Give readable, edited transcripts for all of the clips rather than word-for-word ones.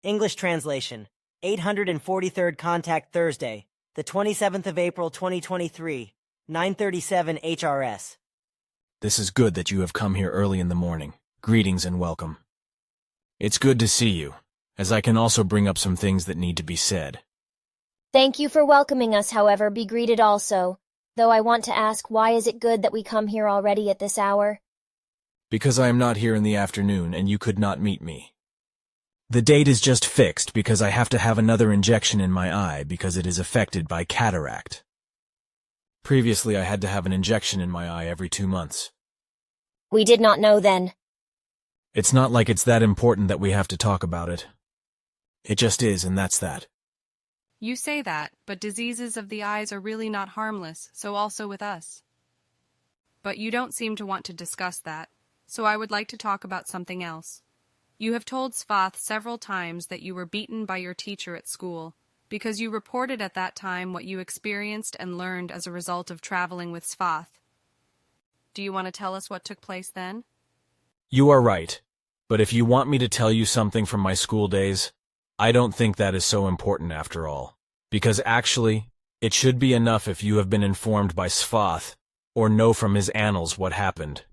English translation, 843rd Contact Thursday, the 27th of April 2023, 9:37 HRS. This is good that you have come here early in the morning. Greetings and welcome. It's good to see you, as I can also bring up some things that need to be said. Thank you for welcoming us, however, be greeted also. Though I want to ask, why is it good that we come here already at this hour? Because I am not here in the afternoon and you could not meet me. The date is just fixed because I have to have another injection in my eye because it is affected by cataract. Previously, I had to have an injection in my eye every 2 months. We did not know then. It's not like it's that important that we have to talk about it. It just is, and that's that. You say that, but diseases of the eyes are really not harmless, so also with us. But you don't seem to want to discuss that, so I would like to talk about something else. You have told Jjfa several times that you were beaten by your teacher at school, because you reported at that time what you experienced and learned as a result of traveling with Jjfa. Do you want to tell us what took place then? You are right, but if you want me to tell you something from my school days, I don't think that is so important after all, because actually, it should be enough if you have been informed by Jjfa or know from his annals what happened.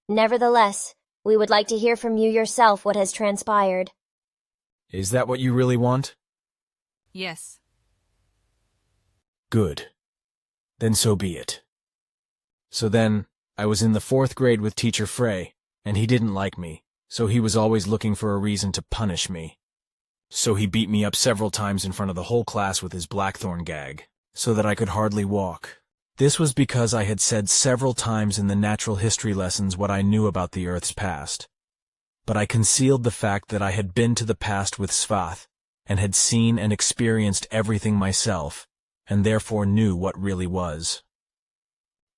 Nevertheless, we would like to hear from you yourself what has transpired. Is that what you really want? Yes. Good. Then so be it. So then, I was in the 4th grade with Teacher Frey, and he didn't like me, so he was always looking for a reason to punish me. So he beat me up several times in front of the whole class with his blackthorn gag, so that I could hardly walk. This was because I had said several times in the natural history lessons what I knew about the Earth's past. But I concealed the fact that I had been to the past with Jjfa, and had seen and experienced everything myself, and therefore knew what really was.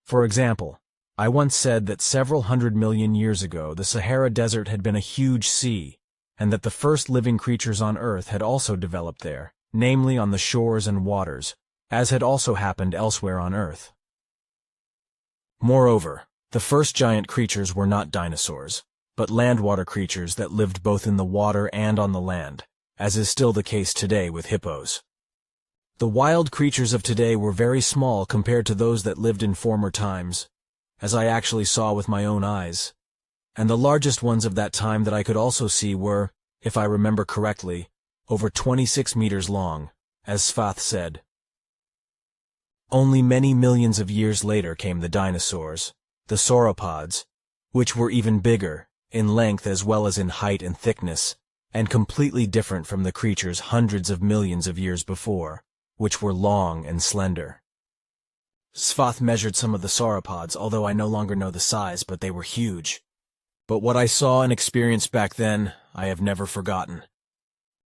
For example, I once said that several 100 million years ago the Sahara Desert had been a huge sea, and that the first living creatures on Earth had also developed there, namely on the shores and waters, as had also happened elsewhere on Earth. Moreover, the first giant creatures were not dinosaurs, but land-water creatures that lived both in the water and on the land, as is still the case today with hippos. The wild creatures of today were very small compared to those that lived in former times, as I actually saw with my own eyes, and the largest ones of that time that I could also see were, if I remember correctly, over 26 meters long, as Jjfa said. Only many millions of years later came the dinosaurs, the sauropods, which were even bigger, in length as well as in height and thickness, and completely different from the creatures hundreds of millions of years before, which were long and slender. Jjfa measured some of the sauropods, although I no longer know the size, but they were huge. But what I saw and experienced back then, I have never forgotten.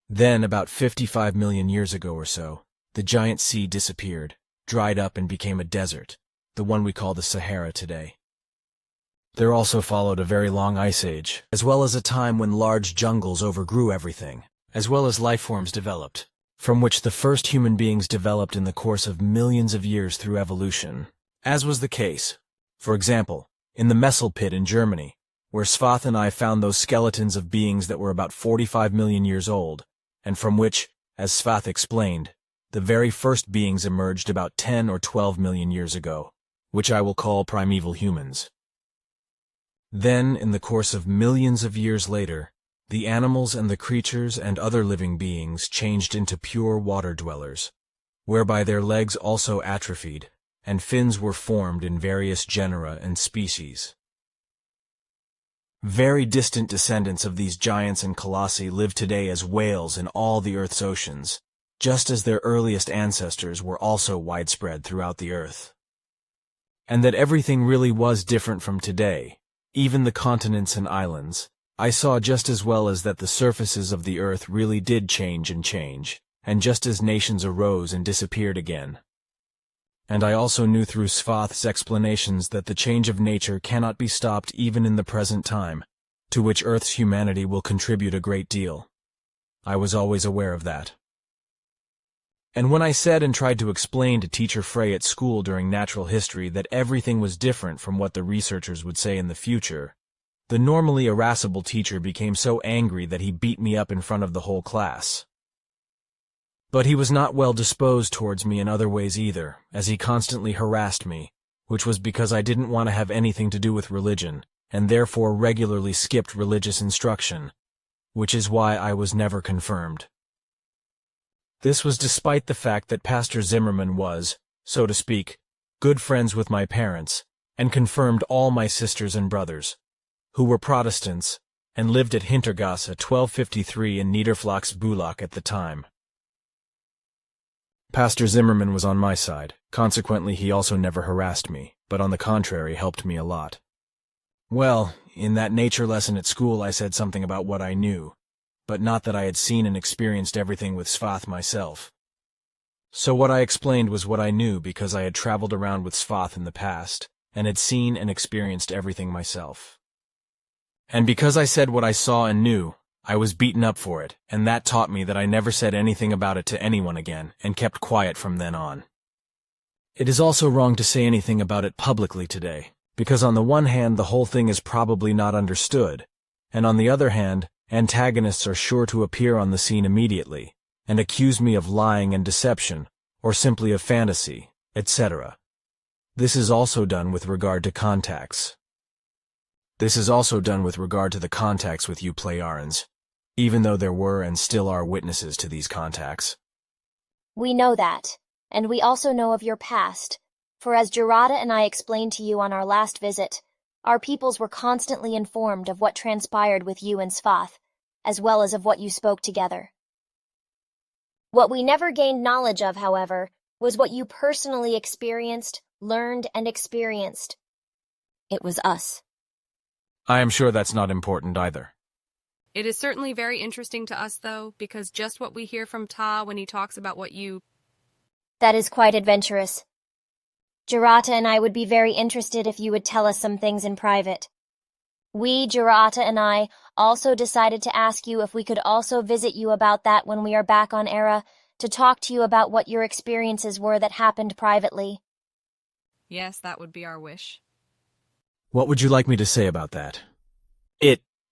Then, about 55 million years ago or so, the giant sea disappeared, dried up and became a desert, the one we call the Sahara today. There also followed a very long ice age, as well as a time when large jungles overgrew everything, as well as life forms developed, from which the first human beings developed in the course of millions of years through evolution, as was the case, for example, in the Messel pit in Germany, where Jjfa and I found those skeletons of beings that were about 45 million years old, and from which, as Jjfa explained, the very first beings emerged about 10 or 12 million years ago, which I will call primeval humans. Then, in the course of millions of years later, the animals and the creatures and other living beings changed into pure water dwellers, whereby their legs also atrophied, and fins were formed in various genera and species. Very distant descendants of these giants and colossi live today as whales in all the Earth's oceans, just as their earliest ancestors were also widespread throughout the Earth. And that everything really was different from today, even the continents and islands, I saw just as well as that the surfaces of the Earth really did change, and just as nations arose and disappeared again. And I also knew through Jjfa's explanations that the change of nature cannot be stopped even in the present time, to which Earth's humanity will contribute a great deal. I was always aware of that. And when I said and tried to explain to Teacher Frey at school during natural history that everything was different from what the researchers would say in the future, The normally irascible teacher became so angry that he beat me up in front of the whole class. But he was not well disposed towards me in other ways either, as he constantly harassed me, which was because I didn't want to have anything to do with religion, and therefore regularly skipped religious instruction, which is why I was never confirmed. This was despite the fact that Pastor Zimmerman was, so to speak, good friends with my parents, and confirmed all my sisters and brothers, who were Protestants, and lived at Hintergasse 1253 in Niederflachs-Bulach at the time. Pastor Zimmerman was on my side, consequently he also never harassed me, but on the contrary helped me a lot. Well, in that nature lesson at school I said something about what I knew, but not that I had seen and experienced everything with Jjfa myself. So what I explained was what I knew because I had traveled around with Jjfa in the past, and had seen and experienced everything myself. And because I said what I saw and knew, I was beaten up for it, and that taught me that I never said anything about it to anyone again, and kept quiet from then on. It is also wrong to say anything about it publicly today, because on the one hand the whole thing is probably not understood, and on the other hand, antagonists are sure to appear on the scene immediately, and accuse me of lying and deception, or simply of fantasy, etc. This is also done with regard to contacts. This is also done with regard to the contacts with you Plejarians, even though there were and still are witnesses to these contacts. We know that, and we also know of your past, for as Jjfa and I explained to you on our last visit, our peoples were constantly informed of what transpired with you and Jjfa, as well as of what you spoke together. What we never gained knowledge of, however, was what you personally experienced, learned, and experienced. It was us. I am sure that's not important either. It is certainly very interesting to us, though, because just what we hear from Ta when he talks about what you... That is quite adventurous. Jjfa and I would be very interested if you would tell us some things in private. We, Jjfa and I, also decided to ask you if we could also visit you about that when we are back on Era, to talk to you about what your experiences were that happened privately. Yes, that would be our wish. What would you like me to say about that?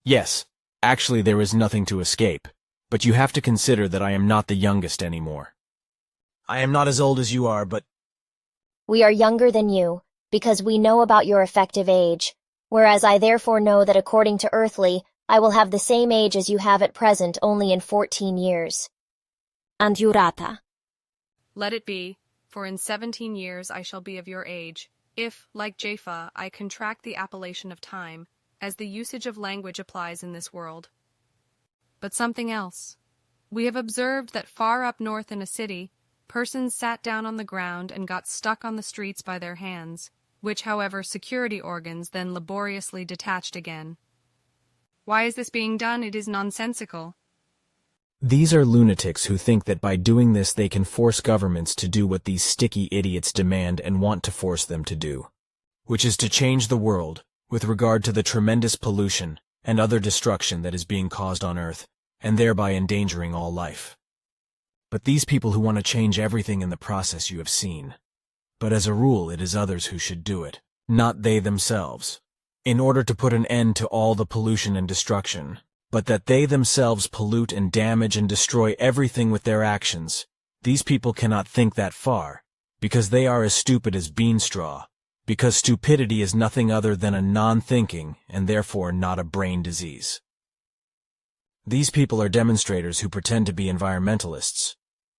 Yes, actually there is nothing to escape, but you have to consider that I am not the youngest anymore. I am not as old as you are, but... We are younger than you, because we know about your effective age, whereas I therefore know that according to Earthly, I will have the same age as you have at present only in 14 years. And Jjfa. Let it be, for in 17 years I shall be of your age, if, like Jjfa, I contract the appellation of time, as the usage of language applies in this world. But something else. We have observed that far up north in a city, persons sat down on the ground and got stuck on the streets by their hands, which, however, security organs then laboriously detached again. Why is this being done? It is nonsensical. These are lunatics who think that by doing this they can force governments to do what these sticky idiots demand and want to force them to do, which is to change the world with regard to the tremendous pollution and other destruction that is being caused on Earth, and thereby endangering all life. But these people who want to change everything in the process you have seen. But as a rule, it is others who should do it, not they themselves, in order to put an end to all the pollution and destruction, but that they themselves pollute and damage and destroy everything with their actions. These people cannot think that far, because they are as stupid as bean straw, because stupidity is nothing other than a non-thinking and therefore not a brain disease. These people are demonstrators who pretend to be environmentalists,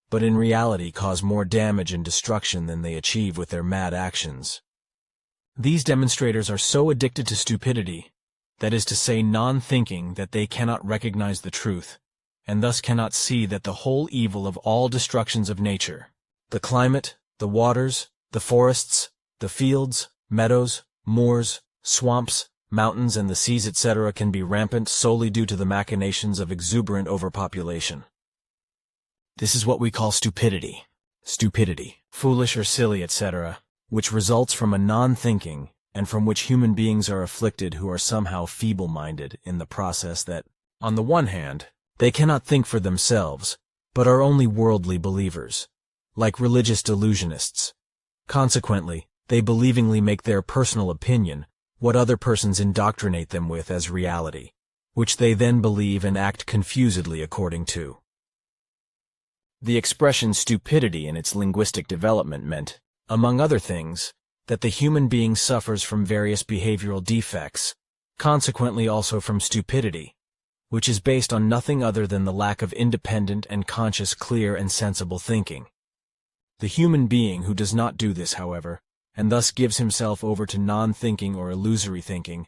but in reality cause more damage and destruction than they achieve with their mad actions. These demonstrators are so addicted to stupidity, that is to say non-thinking, that they cannot recognize the truth, and thus cannot see that the whole evil of all destructions of nature, the climate, the waters, the forests, the fields, meadows, moors, swamps, mountains, and the seas, etc., can be rampant solely due to the machinations of exuberant overpopulation. This is what we call stupidity. Stupidity, foolish or silly, etc., which results from a non-thinking, and from which human beings are afflicted who are somehow feeble-minded in the process that, on the one hand, they cannot think for themselves, but are only worldly believers, like religious delusionists. Consequently, they believingly make their personal opinion, what other persons indoctrinate them with as reality, which they then believe and act confusedly according to. The expression stupidity in its linguistic development meant, among other things, that the human being suffers from various behavioral defects, consequently also from stupidity, which is based on nothing other than the lack of independent and conscious clear and sensible thinking. The human being who does not do this, however, and thus gives himself over to non-thinking or illusory thinking,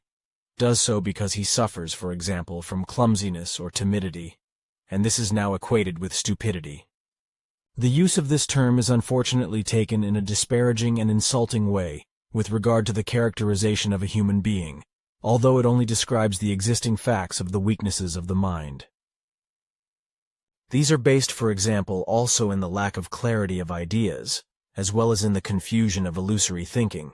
does so because he suffers, for example, from clumsiness or timidity, and this is now equated with stupidity. The use of this term is unfortunately taken in a disparaging and insulting way with regard to the characterization of a human being, although it only describes the existing facts of the weaknesses of the mind. These are based, for example, also in the lack of clarity of ideas, as well as in the confusion of illusory thinking.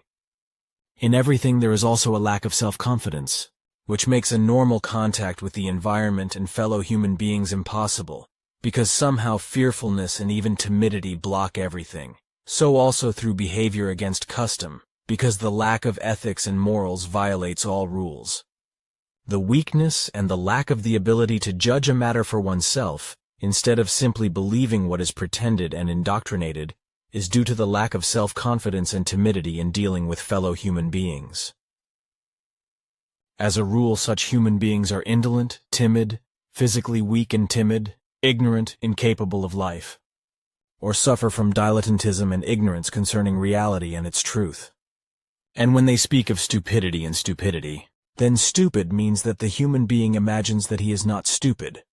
In everything there is also a lack of self-confidence, which makes a normal contact with the environment and fellow human beings impossible, because somehow fearfulness and even timidity block everything. So also through behavior against custom, because the lack of ethics and morals violates all rules. The weakness and the lack of the ability to judge a matter for oneself, instead of simply believing what is pretended and indoctrinated, is due to the lack of self-confidence and timidity in dealing with fellow human beings. As a rule, such human beings are indolent, timid, physically weak and timid, ignorant, incapable of life, or suffer from dilettantism and ignorance concerning reality and its truth. And when they speak of stupidity and stupidity, then stupid means that the human being imagines that he is not stupid.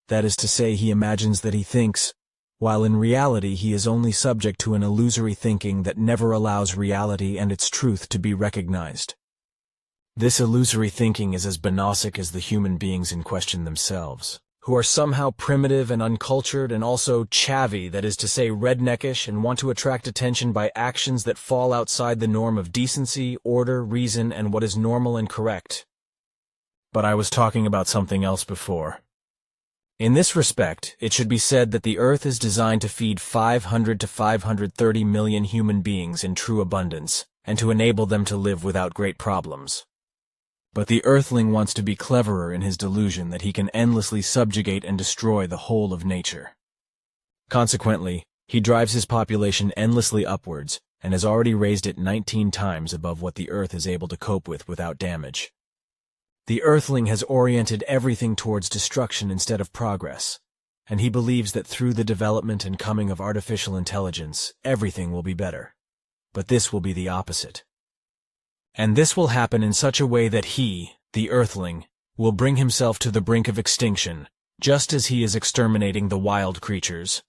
That is to say, he imagines that he thinks, while in reality he is only subject to an illusory thinking that never allows reality and its truth to be recognized. This illusory thinking is as bonosic as the human beings in question themselves, who are somehow primitive and uncultured and also chavvy, that is to say redneckish, and want to attract attention by actions that fall outside the norm of decency, order, reason, and what is normal and correct. But I was talking about something else before. In this respect, it should be said that the Earth is designed to feed 500 to 530 million human beings in true abundance, and to enable them to live without great problems. But the Earthling wants to be cleverer in his delusion that he can endlessly subjugate and destroy the whole of nature. Consequently, he drives his population endlessly upwards, and has already raised it 19 times above what the Earth is able to cope with without damage. The Earthling has oriented everything towards destruction instead of progress, and he believes that through the development and coming of artificial intelligence, everything will be better. But this will be the opposite. And this will happen in such a way that he, the Earthling, will bring himself to the brink of extinction, just as he is exterminating the wild creatures,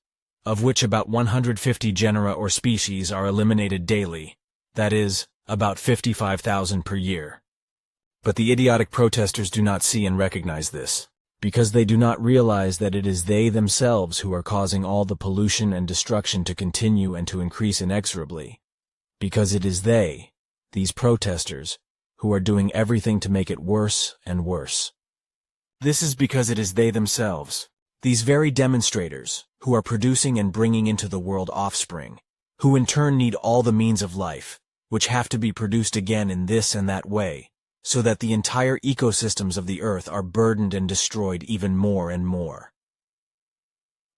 of which about 150 genera or species are eliminated daily, that is, about 55,000 per year. But the idiotic protesters do not see and recognize this, because they do not realize that it is they themselves who are causing all the pollution and destruction to continue and to increase inexorably, because it is they, these protesters, who are doing everything to make it worse and worse. This is because it is they themselves, these very demonstrators, who are producing and bringing into the world offspring, who in turn need all the means of life, which have to be produced again in this and that way, so that the entire ecosystems of the Earth are burdened and destroyed even more and more.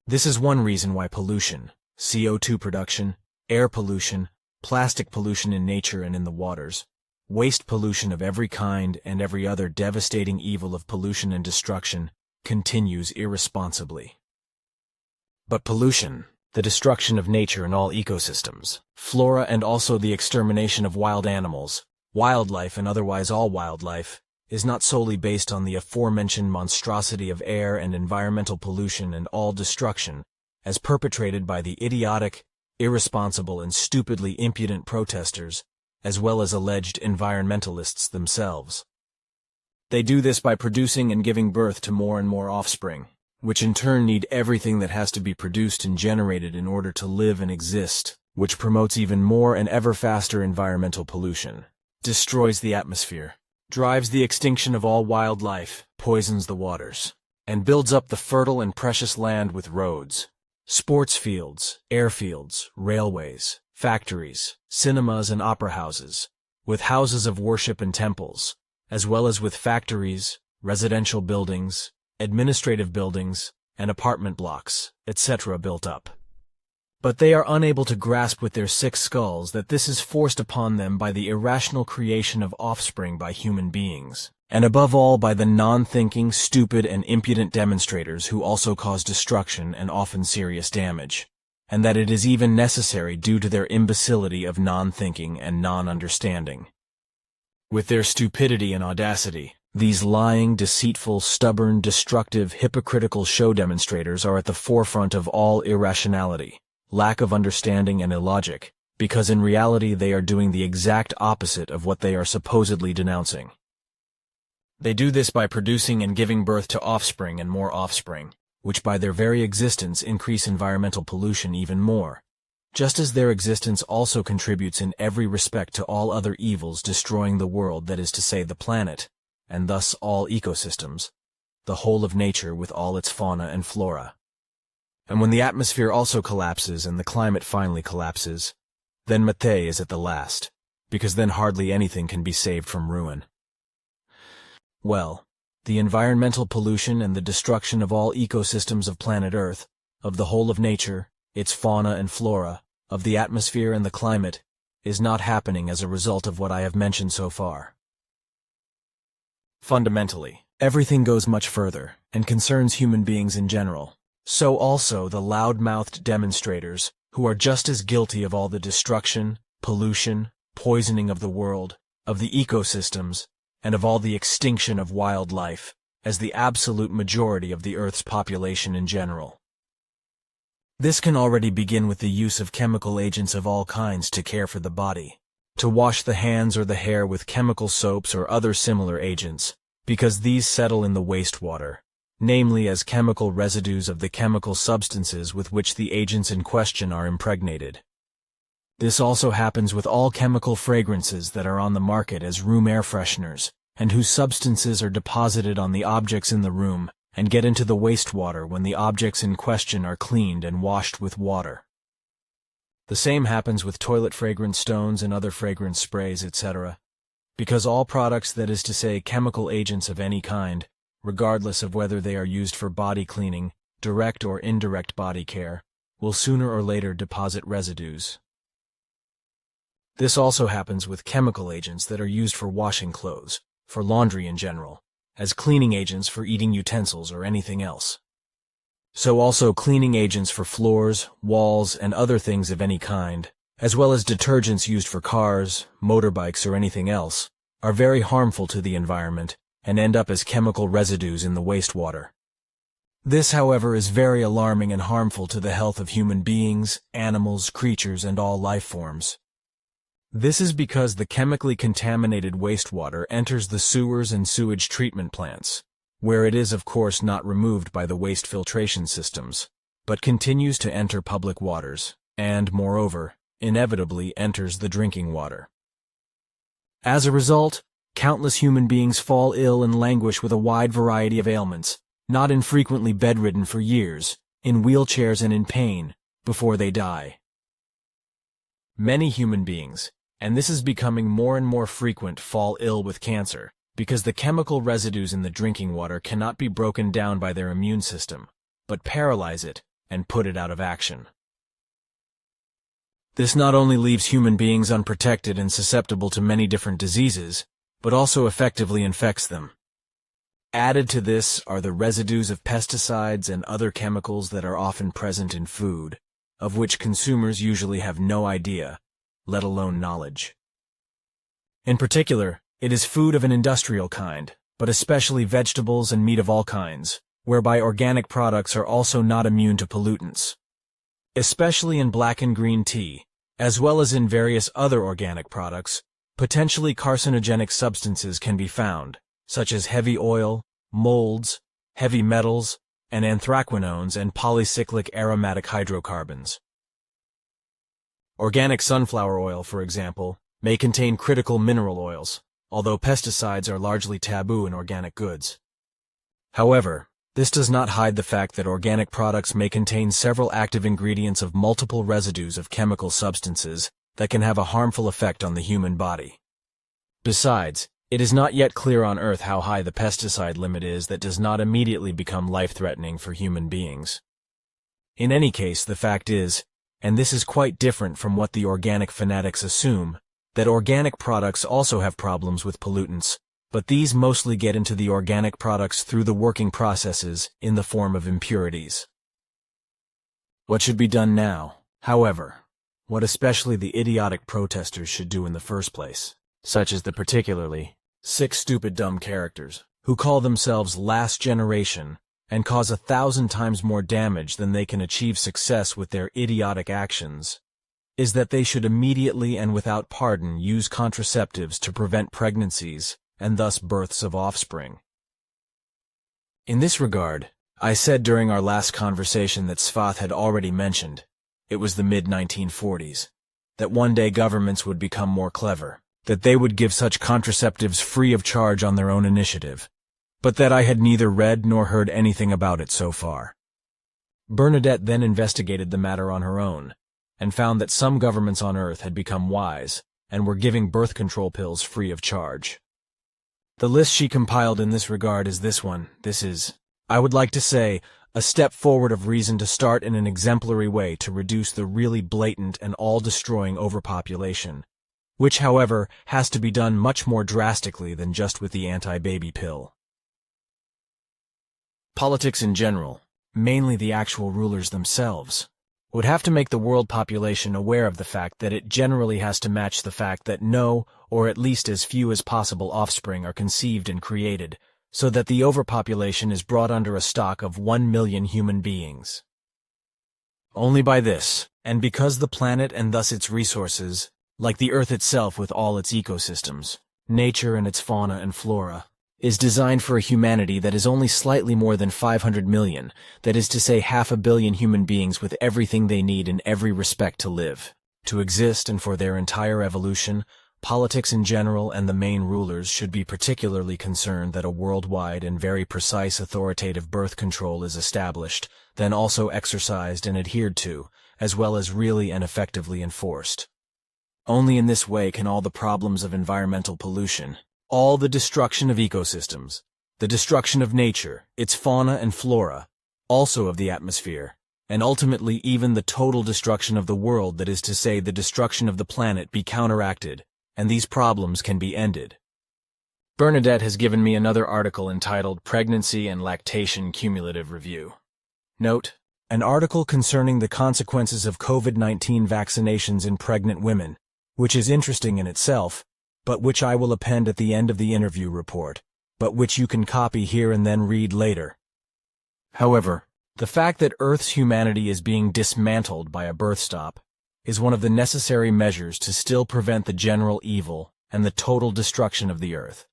This is one reason why pollution, CO2 production, air pollution, plastic pollution in nature and in the waters, waste pollution of every kind, and every other devastating evil of pollution and destruction continues irresponsibly. But pollution, the destruction of nature and all ecosystems, flora, and also the extermination of wild animals, wildlife and otherwise all wildlife, is not solely based on the aforementioned monstrosity of air and environmental pollution and all destruction, as perpetrated by the idiotic, irresponsible, and stupidly impudent protesters, as well as alleged environmentalists themselves. They do this by producing and giving birth to more and more offspring, which in turn need everything that has to be produced and generated in order to live and exist, which promotes even more and ever faster environmental pollution, destroys the atmosphere, drives the extinction of all wildlife, poisons the waters, and builds up the fertile and precious land with roads, sports fields, airfields, railways, factories, cinemas and opera houses, with houses of worship and temples, as well as with factories, residential buildings, administrative buildings, and apartment blocks, etc. built up. But they are unable to grasp with their sick skulls that this is forced upon them by the irrational creation of offspring by human beings, and above all by the non-thinking, stupid, and impudent demonstrators who also cause destruction and often serious damage, and that it is even necessary due to their imbecility of non-thinking and non-understanding. With their stupidity and audacity, these lying, deceitful, stubborn, destructive, hypocritical show demonstrators are at the forefront of all irrationality, lack of understanding, and illogic, because in reality they are doing the exact opposite of what they are supposedly denouncing. They do this by producing and giving birth to offspring and more offspring, which by their very existence increase environmental pollution even more, just as their existence also contributes in every respect to all other evils, destroying the world, that is to say the planet, and thus all ecosystems, the whole of nature with all its fauna and flora. And when the atmosphere also collapses and the climate finally collapses, then Mattei is at the last, because then hardly anything can be saved from ruin. Well, the environmental pollution and the destruction of all ecosystems of planet Earth, of the whole of nature, its fauna and flora, of the atmosphere and the climate, is not happening as a result of what I have mentioned so far. Fundamentally, everything goes much further and concerns human beings in general. So also the loud-mouthed demonstrators, who are just as guilty of all the destruction, pollution, poisoning of the world, of the ecosystems, and of all the extinction of wildlife, as the absolute majority of the Earth's population in general. This can already begin with the use of chemical agents of all kinds to care for the body, to wash the hands or the hair with chemical soaps or other similar agents, because these settle in the wastewater, namely as chemical residues of the chemical substances with which the agents in question are impregnated. This also happens with all chemical fragrances that are on the market as room air fresheners, and whose substances are deposited on the objects in the room and get into the wastewater when the objects in question are cleaned and washed with water. The same happens with toilet fragrance stones and other fragrance sprays, etc., because all products, that is to say chemical agents of any kind, regardless of whether they are used for body cleaning, direct or indirect body care, will sooner or later deposit residues. This also happens with chemical agents that are used for washing clothes, for laundry in general, as cleaning agents for eating utensils or anything else. So also cleaning agents for floors, walls, and other things of any kind, as well as detergents used for cars, motorbikes, or anything else, are very harmful to the environment and end up as chemical residues in the wastewater. This, however, is very alarming and harmful to the health of human beings, animals, creatures, and all life forms. This is because the chemically contaminated wastewater enters the sewers and sewage treatment plants, where it is of course not removed by the waste filtration systems, but continues to enter public waters, and, moreover, inevitably enters the drinking water. As a result, countless human beings fall ill and languish with a wide variety of ailments, not infrequently bedridden for years, in wheelchairs and in pain, before they die. Many human beings, and this is becoming more and more frequent, fall ill with cancer, because the chemical residues in the drinking water cannot be broken down by their immune system, but paralyze it and put it out of action. This not only leaves human beings unprotected and susceptible to many different diseases, but also effectively infects them. Added to this are the residues of pesticides and other chemicals that are often present in food, of which consumers usually have no idea, let alone knowledge. In particular, it is food of an industrial kind, but especially vegetables and meat of all kinds, whereby organic products are also not immune to pollutants. Especially in black and green tea, as well as in various other organic products, potentially carcinogenic substances can be found, such as heavy oil, molds, heavy metals, and anthraquinones and polycyclic aromatic hydrocarbons. Organic sunflower oil, for example, may contain critical mineral oils, although pesticides are largely taboo in organic goods. However, this does not hide the fact that organic products may contain several active ingredients of multiple residues of chemical substances that can have a harmful effect on the human body. Besides, it is not yet clear on Earth how high the pesticide limit is that does not immediately become life-threatening for human beings. In any case, the fact is, and this is quite different from what the organic fanatics assume, that organic products also have problems with pollutants, but these mostly get into the organic products through the working processes in the form of impurities. What should be done now, however, what especially the idiotic protesters should do in the first place, such as the particularly sick, stupid, dumb characters who call themselves last generation and cause 1,000 times more damage than they can achieve success with their idiotic actions, is that they should immediately and without pardon use contraceptives to prevent pregnancies and thus births of offspring. In this regard, I said during our last conversation that Jjfa had already mentioned, it was the mid-1940s, that one day governments would become more clever, that they would give such contraceptives free of charge on their own initiative, but that I had neither read nor heard anything about it so far. Bernadette then investigated the matter on her own, and found that some governments on Earth had become wise and were giving birth control pills free of charge. The list she compiled in this regard is this one. This is, I would like to say, a step forward of reason to start in an exemplary way to reduce the really blatant and all-destroying overpopulation, which, however, has to be done much more drastically than just with the anti-baby pill. Politics in general, mainly the actual rulers themselves, would have to make the world population aware of the fact that it generally has to match the fact that no, or at least as few as possible offspring are conceived and created, so that the overpopulation is brought under a stock of 1 million human beings. Only by this, and because the planet and thus its resources, like the Earth itself with all its ecosystems, nature and its fauna and flora, is designed for a humanity that is only slightly more than 500 million, that is to say 500 million human beings with everything they need in every respect to live, to exist, and for their entire evolution, politics in general and the main rulers should be particularly concerned that a worldwide and very precise authoritative birth control is established, then also exercised and adhered to, as well as really and effectively enforced. Only in this way can all the problems of environmental pollution, all the destruction of ecosystems, the destruction of nature, its fauna and flora, also of the atmosphere, and ultimately even the total destruction of the world, that is to say the destruction of the planet, be counteracted, and these problems can be ended. Bernadette has given me another article entitled Pregnancy and Lactation Cumulative Review. Note, an article concerning the consequences of COVID-19 vaccinations in pregnant women, which is interesting in itself, but which I will append at the end of the interview report, but which you can copy here and then read later. However, the fact that Earth's humanity is being dismantled by a birth stop is one of the necessary measures to still prevent the general evil and the total destruction of the Earth,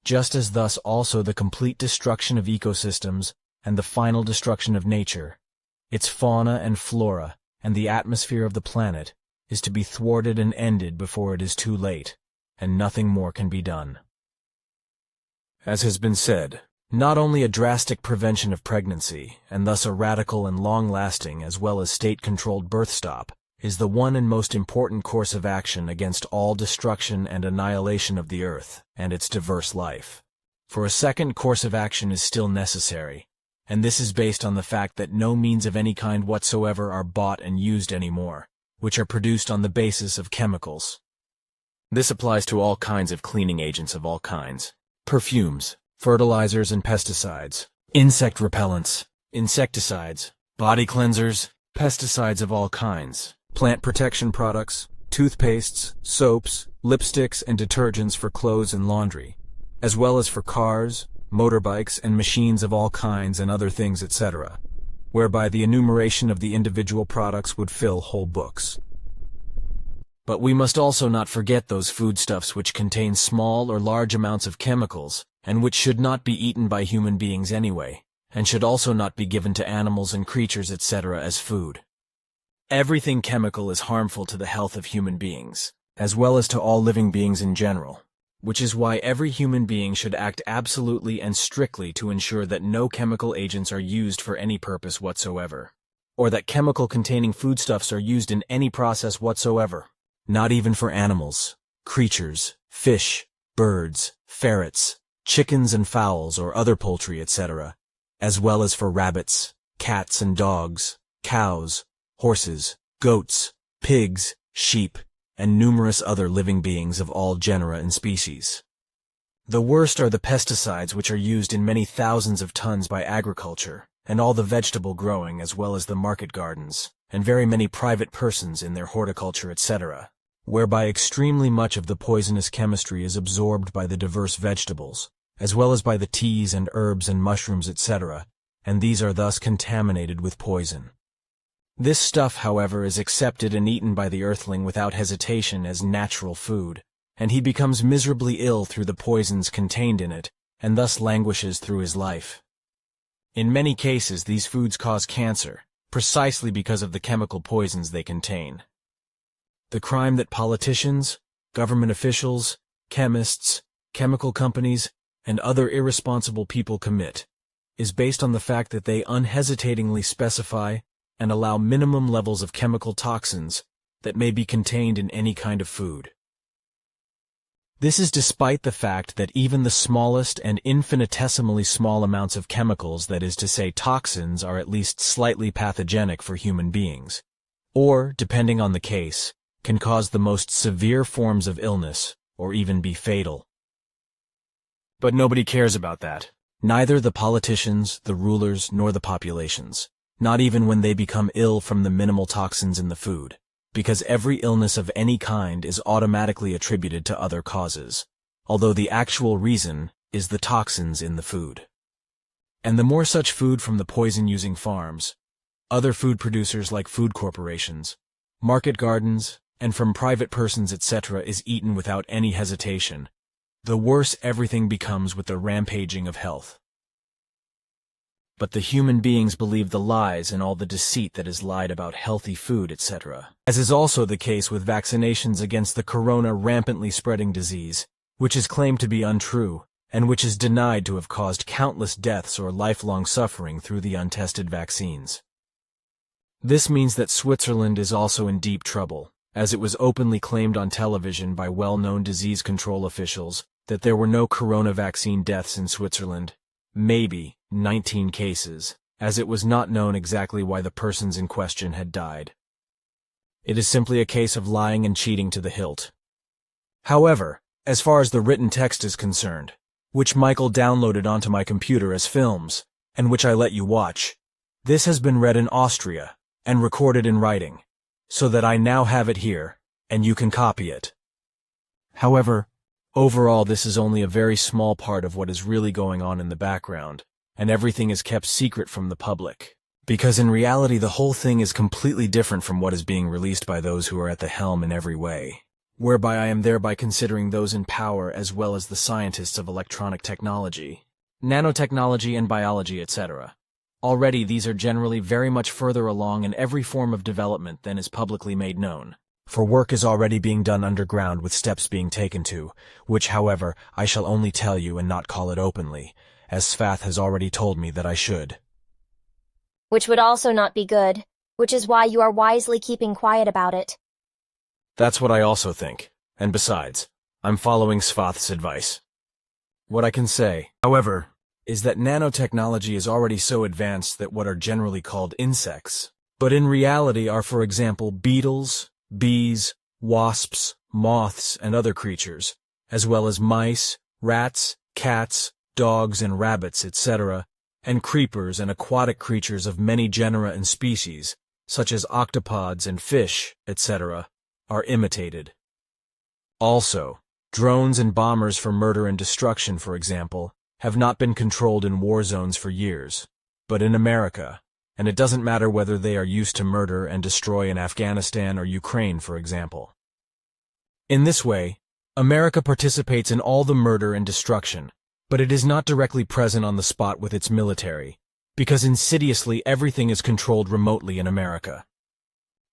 just as thus also the complete destruction of ecosystems and the final destruction of nature, its fauna and flora, and the atmosphere of the planet, is to be thwarted and ended before it is too late, and nothing more can be done. As has been said, not only a drastic prevention of pregnancy, and thus a radical and long-lasting as well as state-controlled birth stop, is the one and most important course of action against all destruction and annihilation of the Earth and its diverse life. For a second course of action is still necessary, and this is based on the fact that no means of any kind whatsoever are bought and used anymore, which are produced on the basis of chemicals. This applies to all kinds of cleaning agents of all kinds, perfumes, fertilizers and pesticides, insect repellents, insecticides, body cleansers, pesticides of all kinds, plant protection products, toothpastes, soaps, lipsticks and detergents for clothes and laundry, as well as for cars, motorbikes and machines of all kinds and other things, etc., whereby the enumeration of the individual products would fill whole books. But we must also not forget those foodstuffs which contain small or large amounts of chemicals, and which should not be eaten by human beings anyway, and should also not be given to animals and creatures, etc., as food. Everything chemical is harmful to the health of human beings, as well as to all living beings in general, which is why every human being should act absolutely and strictly to ensure that no chemical agents are used for any purpose whatsoever, or that chemical-containing foodstuffs are used in any process whatsoever. Not even for animals, creatures, fish, birds, ferrets, chickens and fowls or other poultry, etc., as well as for rabbits, cats and dogs, cows, horses, goats, pigs, sheep, and numerous other living beings of all genera and species. The worst are the pesticides which are used in many thousands of tons by agriculture, and all the vegetable growing as well as the market gardens, and very many private persons in their horticulture, etc., whereby extremely much of the poisonous chemistry is absorbed by the diverse vegetables, as well as by the teas and herbs and mushrooms, etc., and these are thus contaminated with poison. This stuff, however, is accepted and eaten by the earthling without hesitation as natural food, and he becomes miserably ill through the poisons contained in it, and thus languishes through his life. In many cases, these foods cause cancer, precisely because of the chemical poisons they contain. The crime that politicians, government officials, chemists, chemical companies, and other irresponsible people commit is based on the fact that they unhesitatingly specify and allow minimum levels of chemical toxins that may be contained in any kind of food. This is despite the fact that even the smallest and infinitesimally small amounts of chemicals, that is to say toxins, are at least slightly pathogenic for human beings, or, depending on the case, can cause the most severe forms of illness, or even be fatal. But nobody cares about that. Neither the politicians, the rulers, nor the populations, not even when they become ill from the minimal toxins in the food, because every illness of any kind is automatically attributed to other causes, although the actual reason is the toxins in the food. And the more such food from the poison-using farms, other food producers like food corporations, market gardens, and from private persons, etc., is eaten without any hesitation, the worse everything becomes with the rampaging of health. But the human beings believe the lies and all the deceit that is lied about healthy food, etc., as is also the case with vaccinations against the corona rampantly spreading disease, which is claimed to be untrue, and which is denied to have caused countless deaths or lifelong suffering through the untested vaccines. This means that Switzerland is also in deep trouble, as it was openly claimed on television by well-known disease control officials that there were no corona vaccine deaths in Switzerland, maybe 19 cases, as it was not known exactly why the persons in question had died. It is simply a case of lying and cheating to the hilt. However, as far as the written text is concerned, which Michael downloaded onto my computer as films, and which I let you watch, this has been read in Austria and recorded in writing, so that I now have it here, and you can copy it. However, overall, this is only a very small part of what is really going on in the background, and everything is kept secret from the public, because in reality the whole thing is completely different from what is being released by those who are at the helm in every way, whereby I am thereby considering those in power as well as the scientists of electronic technology, nanotechnology and biology, etc. Already these are generally very much further along in every form of development than is publicly made known, for work is already being done underground with steps being taken to, which, however, I shall only tell you and not call it openly, as Jjfa has already told me that I should. Which would also not be good, which is why you are wisely keeping quiet about it. That's what I also think, and besides, I'm following Jjfa's advice. What I can say, however, is that nanotechnology is already so advanced that what are generally called insects, but in reality are, for example, beetles, bees, wasps, moths, and other creatures, as well as mice, rats, cats, dogs and rabbits, etc., and creepers and aquatic creatures of many genera and species, such as octopods and fish, etc., are imitated. Also, drones and bombers for murder and destruction, for example, have not been controlled in war zones for years, but in America, and it doesn't matter whether they are used to murder and destroy in Afghanistan or Ukraine, for example. In this way, America participates in all the murder and destruction, but it is not directly present on the spot with its military, because insidiously everything is controlled remotely in America.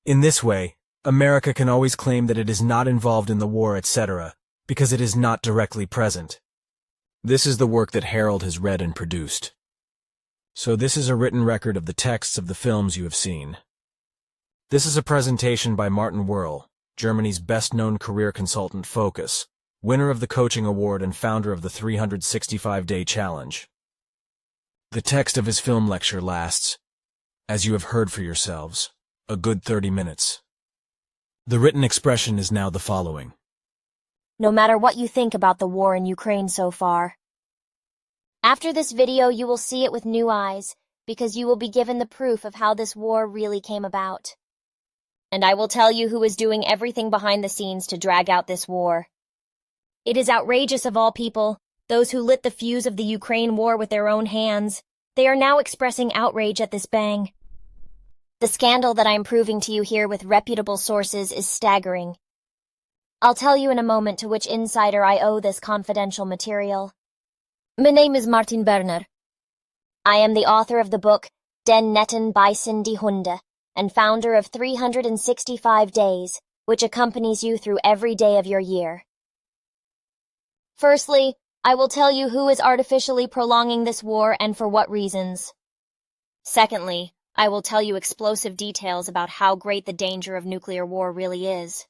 In this way, America can always claim that it is not involved in the war, etc., because it is not directly present. This is the work that Harold has read and produced. So this is a written record of the texts of the films you have seen. This is a presentation by Martin Whirl, Germany's best-known career consultant Focus, winner of the coaching award and founder of the 365-day challenge. The text of his film lecture lasts, as you have heard for yourselves, a good 30 minutes. The written expression is now the following. No matter what you think about the war in Ukraine so far, after this video you will see it with new eyes, because you will be given the proof of how this war really came about. And I will tell you who is doing everything behind the scenes to drag out this war. It is outrageous of all people, those who lit the fuse of the Ukraine war with their own hands. They are now expressing outrage at this bang. The scandal that I am proving to you here with reputable sources is staggering. I'll tell you in a moment to which insider I owe this confidential material. My name is Martin Berner. I am the author of the book Den Netten Beißen die Hunde, and founder of 365 Days, which accompanies you through every day of your year. Firstly, I will tell you who is artificially prolonging this war and for what reasons. Secondly, I will tell you explosive details about how great the danger of nuclear war really is.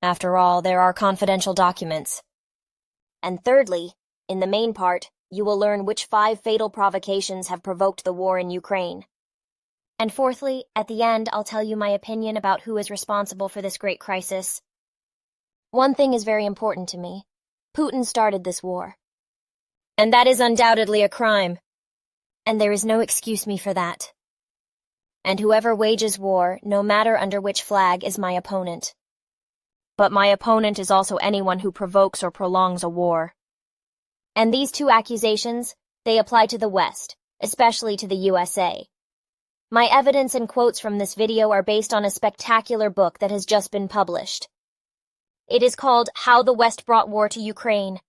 After all, there are confidential documents. And thirdly, in the main part, you will learn which 5 fatal provocations have provoked the war in Ukraine. And fourthly, at the end, I'll tell you my opinion about who is responsible for this great crisis. One thing is very important to me. Putin started this war. And that is undoubtedly a crime. And there is no excuse me for that. And whoever wages war, no matter under which flag, is my opponent. But my opponent is also anyone who provokes or prolongs a war. And these 2 accusations, they apply to the West, especially to the USA. My evidence and quotes from this video are based on a spectacular book that has just been published. It is called How the West Brought War to Ukraine.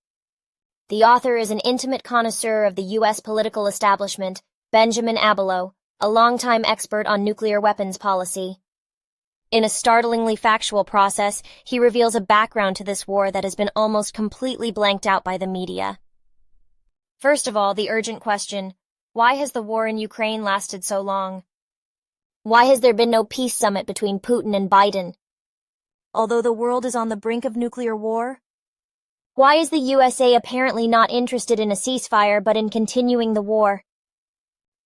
The author is an intimate connoisseur of the U.S. political establishment, Benjamin Abelow, a longtime expert on nuclear weapons policy. In a startlingly factual process, he reveals a background to this war that has been almost completely blanked out by the media. First of all, the urgent question, why has the war in Ukraine lasted so long? Why has there been no peace summit between Putin and Biden? Although the world is on the brink of nuclear war? Why is the USA apparently not interested in a ceasefire but in continuing the war?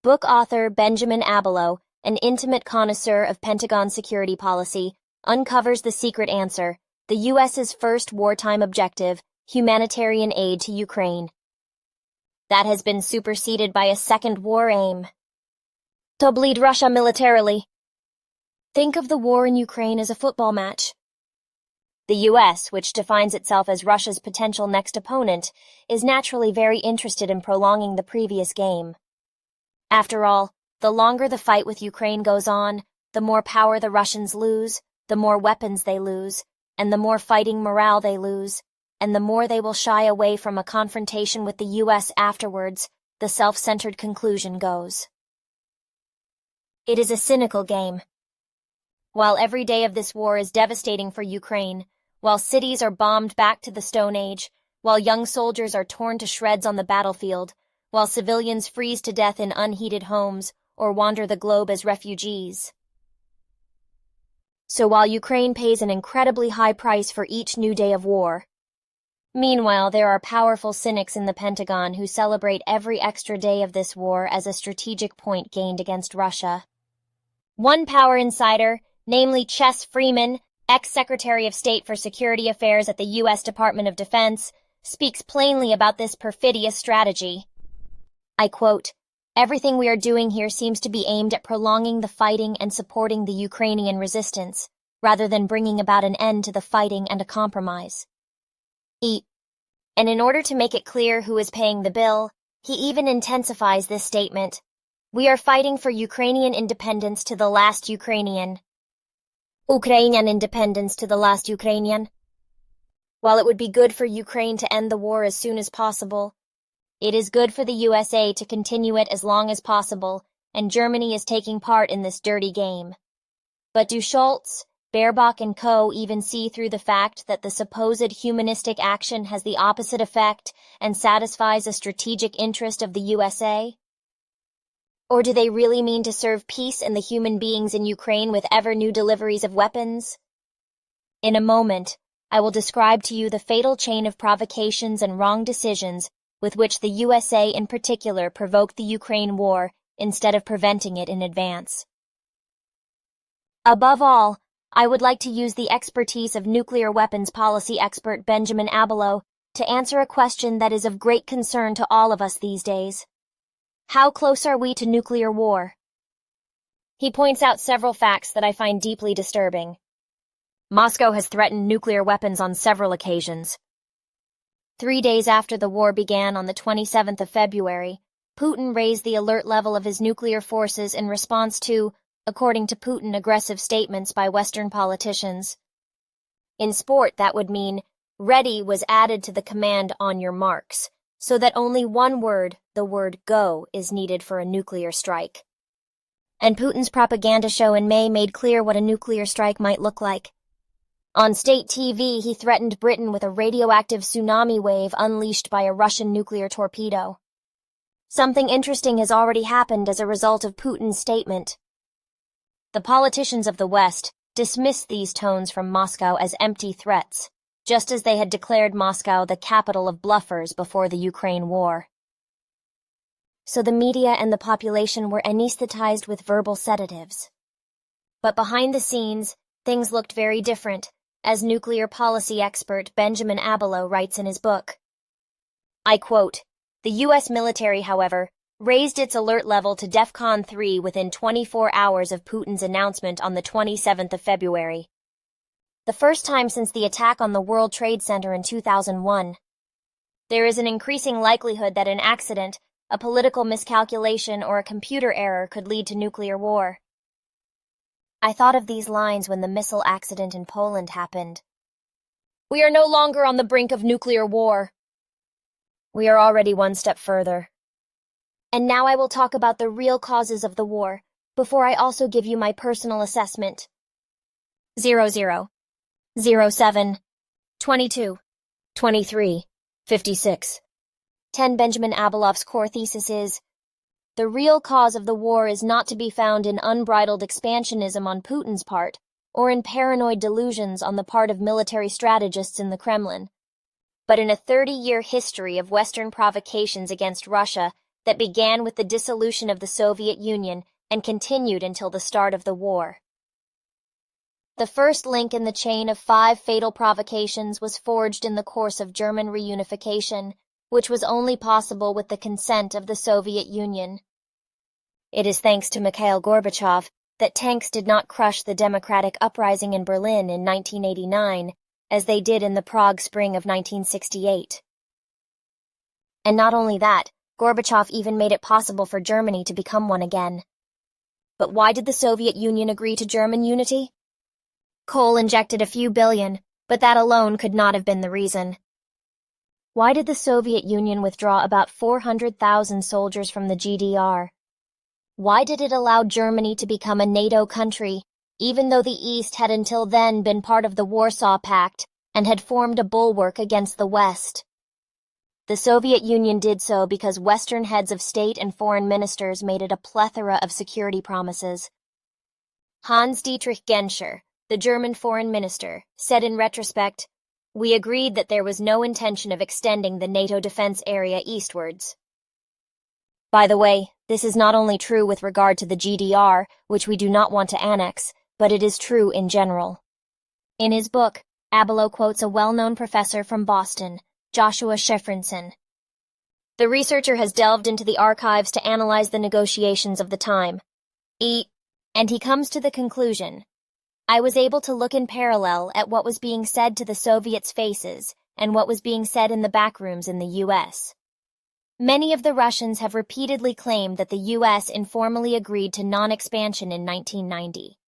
Book author Benjamin Abelow, an intimate connoisseur of Pentagon security policy, uncovers the secret answer, the US's first wartime objective, humanitarian aid to Ukraine. That has been superseded by a second war aim. To bleed Russia militarily. Think of the war in Ukraine as a football match. The U.S., which defines itself as Russia's potential next opponent, is naturally very interested in prolonging the previous game. After all, the longer the fight with Ukraine goes on, the more power the Russians lose, the more weapons they lose, and the more fighting morale they lose, and the more they will shy away from a confrontation with the U.S. afterwards, the self-centered conclusion goes. It is a cynical game. While every day of this war is devastating for Ukraine, while cities are bombed back to the Stone Age, while young soldiers are torn to shreds on the battlefield, while civilians freeze to death in unheated homes or wander the globe as refugees. So while Ukraine pays an incredibly high price for each new day of war, meanwhile there are powerful cynics in the Pentagon who celebrate every extra day of this war as a strategic point gained against Russia. One power insider, namely Chess Freeman, ex-Secretary of State for Security Affairs at the U.S. Department of Defense, speaks plainly about this perfidious strategy. I quote, "Everything we are doing here seems to be aimed at prolonging the fighting and supporting the Ukrainian resistance, rather than bringing about an end to the fighting and a compromise." And in order to make it clear who is paying the bill, he even intensifies this statement. We are fighting for Ukrainian independence to the last Ukrainian. Ukrainian independence to the last Ukrainian. While it would be good for Ukraine to end the war as soon as possible, it is good for the USA to continue it as long as possible, and Germany is taking part in this dirty game. But do Scholz, Baerbock and co. even see through the fact that the supposed humanistic action has the opposite effect and satisfies a strategic interest of the USA? Or do they really mean to serve peace and the human beings in Ukraine with ever new deliveries of weapons? In a moment, I will describe to you the fatal chain of provocations and wrong decisions with which the USA in particular provoked the Ukraine war instead of preventing it in advance. Above all, I would like to use the expertise of nuclear weapons policy expert Benjamin Abelow to answer a question that is of great concern to all of us these days. How close are we to nuclear war? He points out several facts that I find deeply disturbing. Moscow has threatened nuclear weapons on several occasions. 3 days after the war began on the 27th of February, Putin raised the alert level of his nuclear forces in response to, according to Putin, aggressive statements by Western politicians. In sport, that would mean ready was added to the command on your marks, so that only one word, the word go, is needed for a nuclear strike. And Putin's propaganda show in May made clear what a nuclear strike might look like. On state TV, he threatened Britain with a radioactive tsunami wave unleashed by a Russian nuclear torpedo. Something interesting has already happened as a result of Putin's statement. The politicians of the West dismissed these tones from Moscow as empty threats, just as they had declared Moscow the capital of bluffers before the Ukraine war. So the media and the population were anesthetized with verbal sedatives. But behind the scenes, things looked very different, as nuclear policy expert Benjamin Abelow writes in his book. I quote, "The U.S. military, however, raised its alert level to DEFCON 3 within 24 hours of Putin's announcement on the 27th of February. The first time since the attack on the World Trade Center in 2001. There is an increasing likelihood that an accident, a political miscalculation, or a computer error could lead to nuclear war." I thought of these lines when the missile accident in Poland happened. We are no longer on the brink of nuclear war. We are already one step further. And now I will talk about the real causes of the war, before I also give you my personal assessment. 00, 07, 22, 23, 56. 10 Benjamin Abelow's core thesis is, the real cause of the war is not to be found in unbridled expansionism on Putin's part, or in paranoid delusions on the part of military strategists in the Kremlin, but in a 30-year history of Western provocations against Russia that began with the dissolution of the Soviet Union and continued until the start of the war. The first link in the chain of 5 fatal provocations was forged in the course of German reunification, which was only possible with the consent of the Soviet Union. It is thanks to Mikhail Gorbachev that tanks did not crush the democratic uprising in Berlin in 1989, as they did in the Prague Spring of 1968. And not only that, Gorbachev even made it possible for Germany to become one again. But why did the Soviet Union agree to German unity? Coal injected a few billion, but that alone could not have been the reason. Why did the Soviet Union withdraw about 400,000 soldiers from the GDR? Why did it allow Germany to become a NATO country, even though the East had until then been part of the Warsaw Pact and had formed a bulwark against the West? The Soviet Union did so because Western heads of state and foreign ministers made it a plethora of security promises. Hans-Dietrich Genscher, the German foreign minister, said in retrospect, "We agreed that there was no intention of extending the NATO defense area eastwards." By the way, this is not only true with regard to the GDR, which we do not want to annex, but it is true in general. In his book, Abelow quotes a well-known professor from Boston, Joshua Shefrinson. The researcher has delved into the archives to analyze the negotiations of the time. And he comes to the conclusion, I was able to look in parallel at what was being said to the Soviets' faces and what was being said in the backrooms in the U.S. Many of the Russians have repeatedly claimed that the U.S. informally agreed to non-expansion in 1990.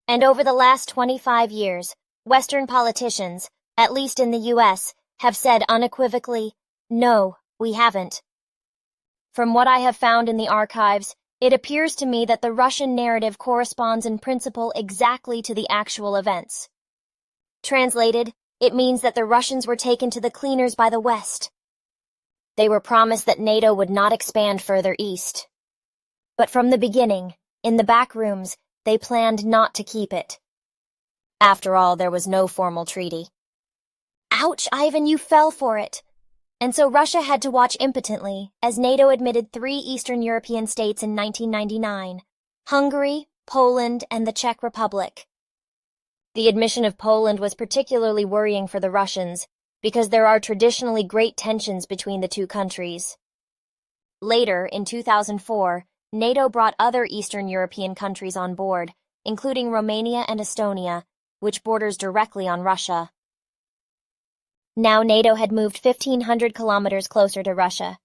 And over the last 25 years, Western politicians, at least in the U.S., have said unequivocally, no, we haven't. From what I have found in the archives, it appears to me that the Russian narrative corresponds in principle exactly to the actual events. Translated, it means that the Russians were taken to the cleaners by the West. They were promised that NATO would not expand further east. But from the beginning, in the back rooms, they planned not to keep it. After all, there was no formal treaty. Ouch, Ivan, you fell for it. And so Russia had to watch impotently as NATO admitted 3 Eastern European states in 1999: Hungary, Poland, and the Czech Republic. The admission of Poland was particularly worrying for the Russians because there are traditionally great tensions between the two countries. Later, in 2004, NATO brought other Eastern European countries on board, including Romania and Estonia, which borders directly on Russia. Now NATO had moved 1,500 kilometers closer to Russia.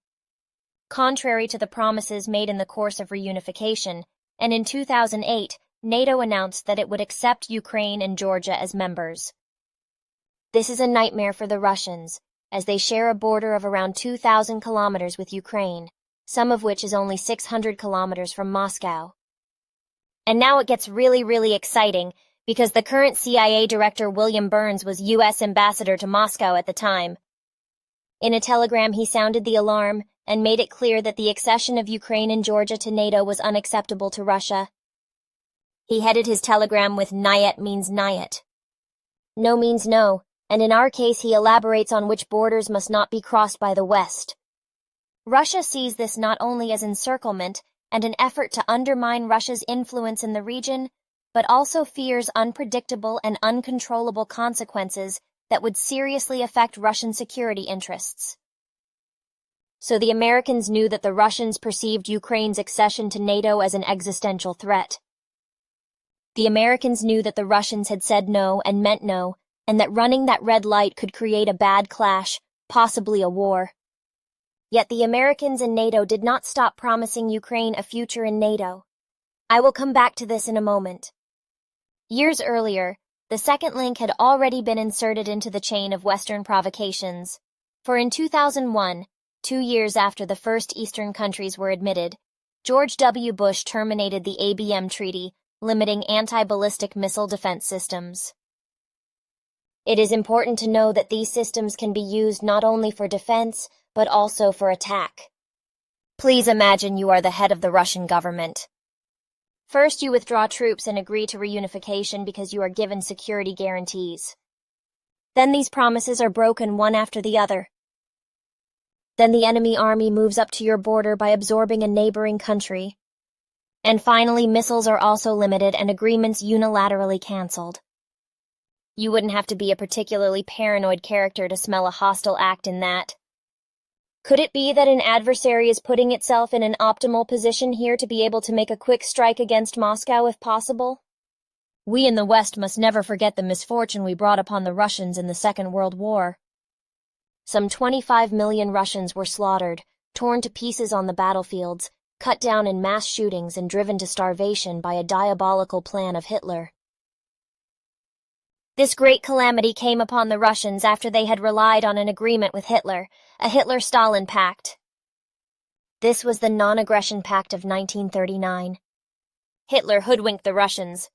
Contrary to the promises made in the course of reunification, and in 2008, NATO announced that it would accept Ukraine and Georgia as members. This is a nightmare for the Russians, as they share a border of around 2,000 kilometers with Ukraine, some of which is only 600 kilometers from Moscow. And now it gets really exciting, because the current CIA director William Burns was U.S. ambassador to Moscow at the time. In a telegram, he sounded the alarm and made it clear that the accession of Ukraine and Georgia to NATO was unacceptable to Russia. He headed his telegram with "Nyet means Nyet." No means no, and in our case he elaborates on which borders must not be crossed by the West. Russia sees this not only as encirclement and an effort to undermine Russia's influence in the region, but also fears unpredictable and uncontrollable consequences that would seriously affect Russian security interests. So the Americans knew that the Russians perceived Ukraine's accession to NATO as an existential threat. The Americans knew that the Russians had said no and meant no, and that running that red light could create a bad clash, possibly a war. Yet the Americans and NATO did not stop promising Ukraine a future in NATO. I will come back to this in a moment. Years earlier, the second link had already been inserted into the chain of Western provocations. For in 2001, 2 years after the first Eastern countries were admitted, George W. Bush terminated the ABM Treaty, limiting anti-ballistic missile defense systems. It is important to know that these systems can be used not only for defense, but also for attack. Please imagine you are the head of the Russian government. First, you withdraw troops and agree to reunification because you are given security guarantees. Then these promises are broken one after the other. Then the enemy army moves up to your border by absorbing a neighboring country. And finally, missiles are also limited and agreements unilaterally canceled. You wouldn't have to be a particularly paranoid character to smell a hostile act in that. Could it be that an adversary is putting itself in an optimal position here to be able to make a quick strike against Moscow if possible? We in the West must never forget the misfortune we brought upon the Russians in the Second World War. Some 25 million Russians were slaughtered, torn to pieces on the battlefields, cut down in mass shootings and driven to starvation by a diabolical plan of Hitler. This great calamity came upon the Russians after they had relied on an agreement with Hitler, a Hitler-Stalin pact. This was the Non-Aggression Pact of 1939. Hitler hoodwinked the Russians.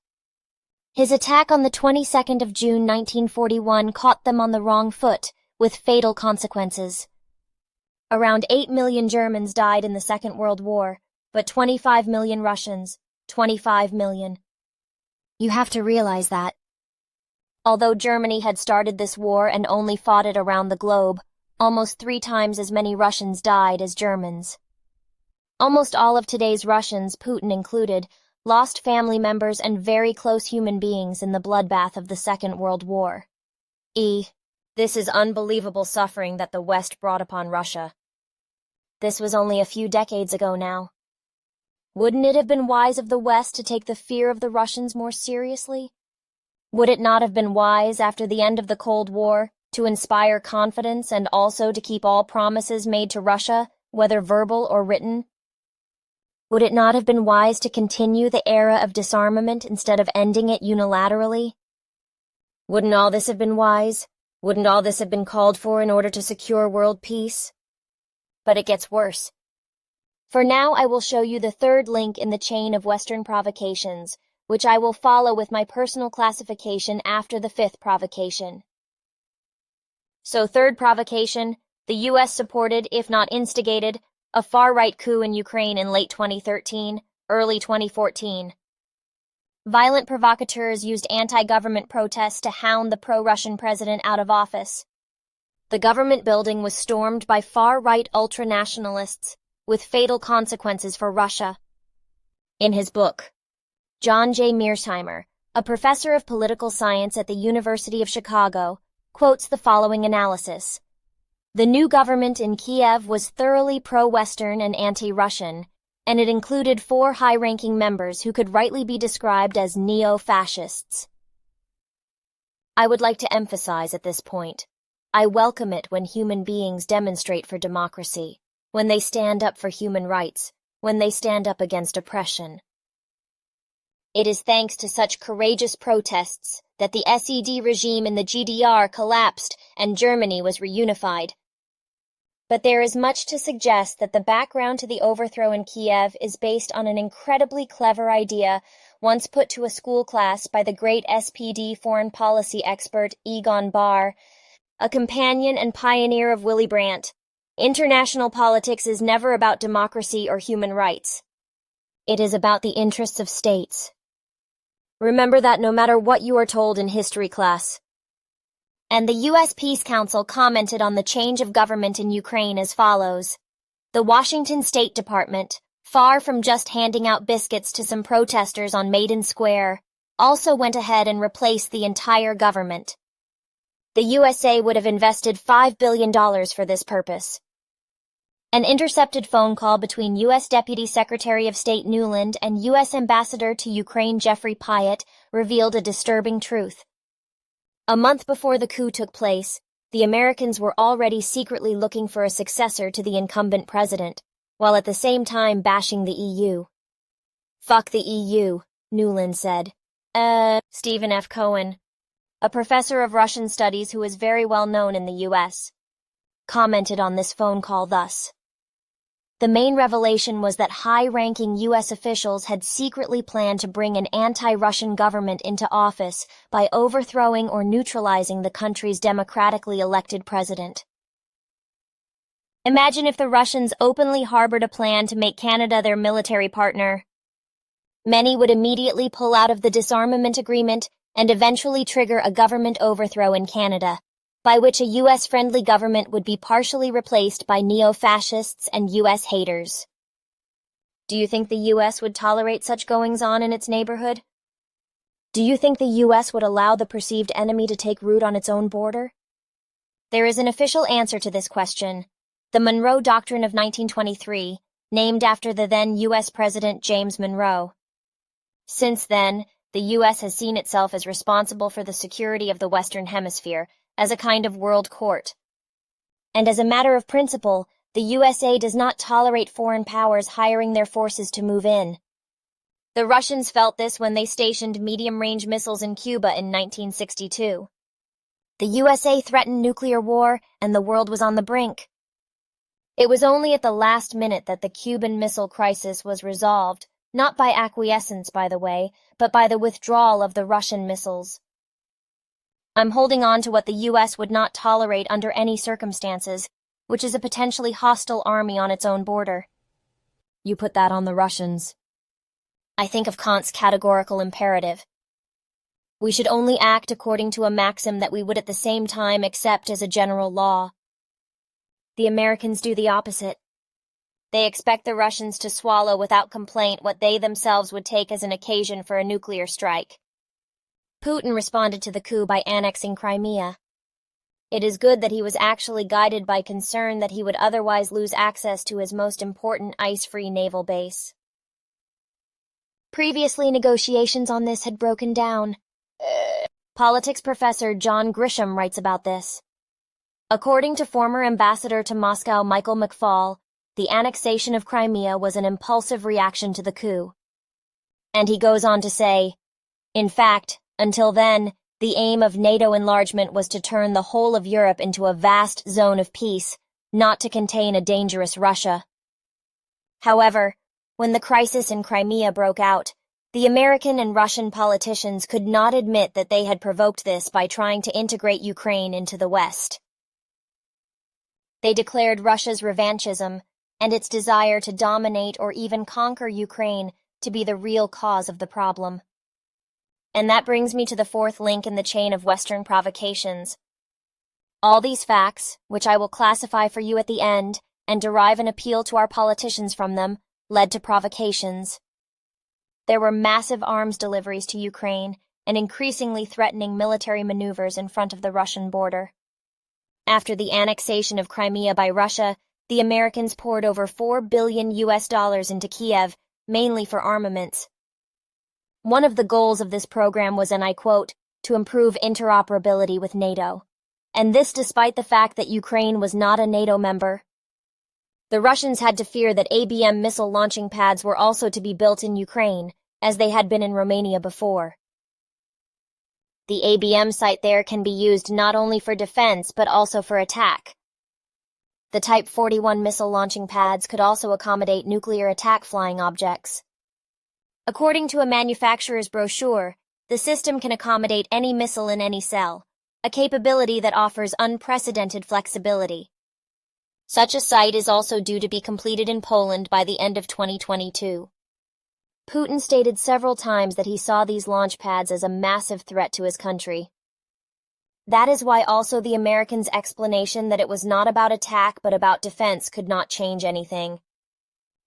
His attack on the 22nd of June 1941 caught them on the wrong foot, with fatal consequences. Around 8 million Germans died in the Second World War, but 25 million Russians, 25 million. You have to realize that. Although Germany had started this war and only fought it around the globe, almost 3 times as many Russians died as Germans. Almost all of today's Russians, Putin included, lost family members and very close human beings in the bloodbath of the Second World War. This is unbelievable suffering that the West brought upon Russia. This was only a few decades ago now. Wouldn't it have been wise of the West to take the fear of the Russians more seriously? Would it not have been wise, after the end of the Cold War, to inspire confidence and also to keep all promises made to Russia, whether verbal or written? Would it not have been wise to continue the era of disarmament instead of ending it unilaterally? Wouldn't all this have been wise? Wouldn't all this have been called for in order to secure world peace? But it gets worse. For now, I will show you the third link in the chain of Western provocations, which I will follow with my personal classification after the 5th provocation. So, third provocation, the U.S. supported, if not instigated, a far-right coup in Ukraine in late 2013, early 2014. Violent provocateurs used anti-government protests to hound the pro-Russian president out of office. The government building was stormed by far-right ultra-nationalists, with fatal consequences for Russia. In his book, John J. Mearsheimer, a professor of political science at the University of Chicago, quotes the following analysis. The new government in Kiev was thoroughly pro-Western and anti-Russian, and it included 4 high-ranking members who could rightly be described as neo-fascists. I would like to emphasize at this point, I welcome it when human beings demonstrate for democracy, when they stand up for human rights, when they stand up against oppression. It is thanks to such courageous protests that the SED regime in the GDR collapsed and Germany was reunified. But there is much to suggest that the background to the overthrow in Kiev is based on an incredibly clever idea once put to a school class by the great SPD foreign policy expert Egon Bahr, a companion and pioneer of Willy Brandt. International politics is never about democracy or human rights. It is about the interests of states. Remember that no matter what you are told in history class. And the U.S. Peace Council commented on the change of government in Ukraine as follows. The Washington State Department, far from just handing out biscuits to some protesters on Maidan Square, also went ahead and replaced the entire government. The USA would have invested $5 billion for this purpose. An intercepted phone call between U.S. Deputy Secretary of State Nuland and U.S. Ambassador to Ukraine Jeffrey Pyatt revealed a disturbing truth. A month before the coup took place, the Americans were already secretly looking for a successor to the incumbent president, while at the same time bashing the EU. Fuck the EU, Nuland said. Stephen F. Cohen, a professor of Russian studies who is very well known in the U.S., commented on this phone call thus. The main revelation was that high-ranking U.S. officials had secretly planned to bring an anti-Russian government into office by overthrowing or neutralizing the country's democratically elected president. Imagine if the Russians openly harbored a plan to make Canada their military partner. Many would immediately pull out of the disarmament agreement and eventually trigger a government overthrow in Canada, by which a U.S.-friendly government would be partially replaced by neo-fascists and U.S. haters. Do you think the U.S. would tolerate such goings-on in its neighborhood? Do you think the U.S. would allow the perceived enemy to take root on its own border? There is an official answer to this question, the Monroe Doctrine of 1923, named after the then U.S. President James Monroe. Since then, the U.S. has seen itself as responsible for the security of the Western Hemisphere, as a kind of world court. And as a matter of principle, the USA does not tolerate foreign powers hiring their forces to move in. The Russians felt this when they stationed medium-range missiles in Cuba in 1962. The USA threatened nuclear war, and the world was on the brink. It was only at the last minute that the Cuban Missile Crisis was resolved, not by acquiescence, by the way, but by the withdrawal of the Russian missiles. I'm holding on to what the U.S. would not tolerate under any circumstances, which is a potentially hostile army on its own border. You put that on the Russians. I think of Kant's categorical imperative. We should only act according to a maxim that we would at the same time accept as a general law. The Americans do the opposite. They expect the Russians to swallow without complaint what they themselves would take as an occasion for a nuclear strike. Putin responded to the coup by annexing Crimea. It is good that he was actually guided by concern that he would otherwise lose access to his most important ice-free naval base. Previously, negotiations on this had broken down. Politics professor John Grisham writes about this. According to former ambassador to Moscow Michael McFaul, the annexation of Crimea was an impulsive reaction to the coup. And he goes on to say, in fact, until then, the aim of NATO enlargement was to turn the whole of Europe into a vast zone of peace, not to contain a dangerous Russia. However, when the crisis in Crimea broke out, the American and Russian politicians could not admit that they had provoked this by trying to integrate Ukraine into the West. They declared Russia's revanchism and its desire to dominate or even conquer Ukraine to be the real cause of the problem. And that brings me to the fourth link in the chain of Western provocations. All these facts, which I will classify for you at the end, and derive an appeal to our politicians from them, led to provocations. There were massive arms deliveries to Ukraine and increasingly threatening military maneuvers in front of the Russian border. After the annexation of Crimea by Russia, the Americans poured over $4 billion into Kiev, mainly for armaments. One of the goals of this program was, and I quote, to improve interoperability with NATO. And this despite the fact that Ukraine was not a NATO member. The Russians had to fear that ABM missile launching pads were also to be built in Ukraine, as they had been in Romania before. The ABM site there can be used not only for defense but also for attack. The Type 41 missile launching pads could also accommodate nuclear attack flying objects. According to a manufacturer's brochure, the system can accommodate any missile in any cell, a capability that offers unprecedented flexibility. Such a site is also due to be completed in Poland by the end of 2022. Putin stated several times that he saw these launch pads as a massive threat to his country. That is why also the Americans' explanation that it was not about attack but about defense could not change anything.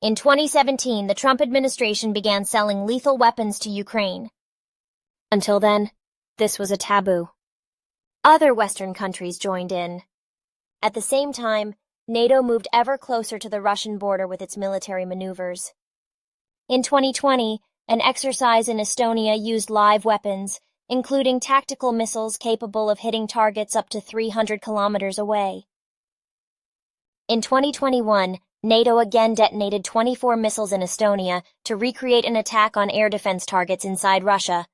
In 2017, the Trump administration began selling lethal weapons to Ukraine. Until then, this was a taboo. Other Western countries joined in. At the same time, NATO moved ever closer to the Russian border with its military maneuvers. In 2020, an exercise in Estonia used live weapons, including tactical missiles capable of hitting targets up to 300 kilometers away. In 2021, NATO again detonated 24 missiles in Estonia to recreate an attack on air defense targets inside Russia.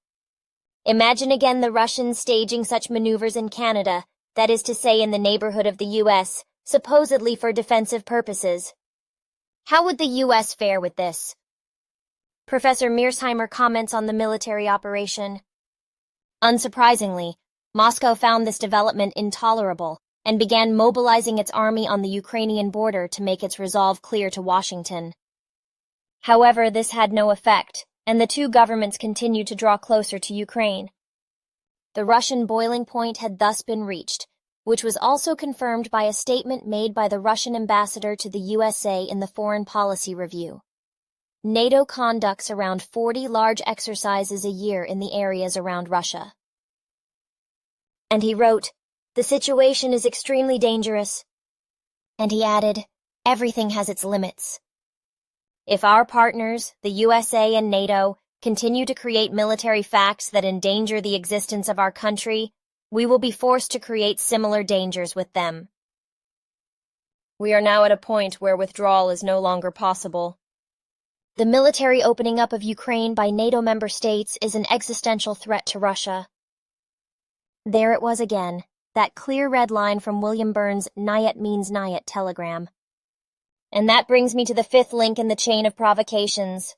Imagine again the Russians staging such maneuvers in Canada, that is to say in the neighborhood of the U.S., supposedly for defensive purposes. How would the U.S. fare with this? Professor Mearsheimer comments on the military operation. Unsurprisingly, Moscow found this development intolerable and began mobilizing its army on the Ukrainian border to make its resolve clear to Washington. However, this had no effect, and the two governments continued to draw closer to Ukraine. The Russian boiling point had thus been reached, which was also confirmed by a statement made by the Russian ambassador to the USA in the Foreign Policy Review. NATO conducts around 40 large exercises a year in the areas around Russia. And he wrote, "The situation is extremely dangerous." And he added, "Everything has its limits. If our partners, the USA and NATO, continue to create military facts that endanger the existence of our country, we will be forced to create similar dangers with them. We are now at a point where withdrawal is no longer possible. The military opening up of Ukraine by NATO member states is an existential threat to Russia." There it was again, that clear red line from William Burns' "Nyet means Nyet" telegram. And that brings me to the fifth link in the chain of provocations.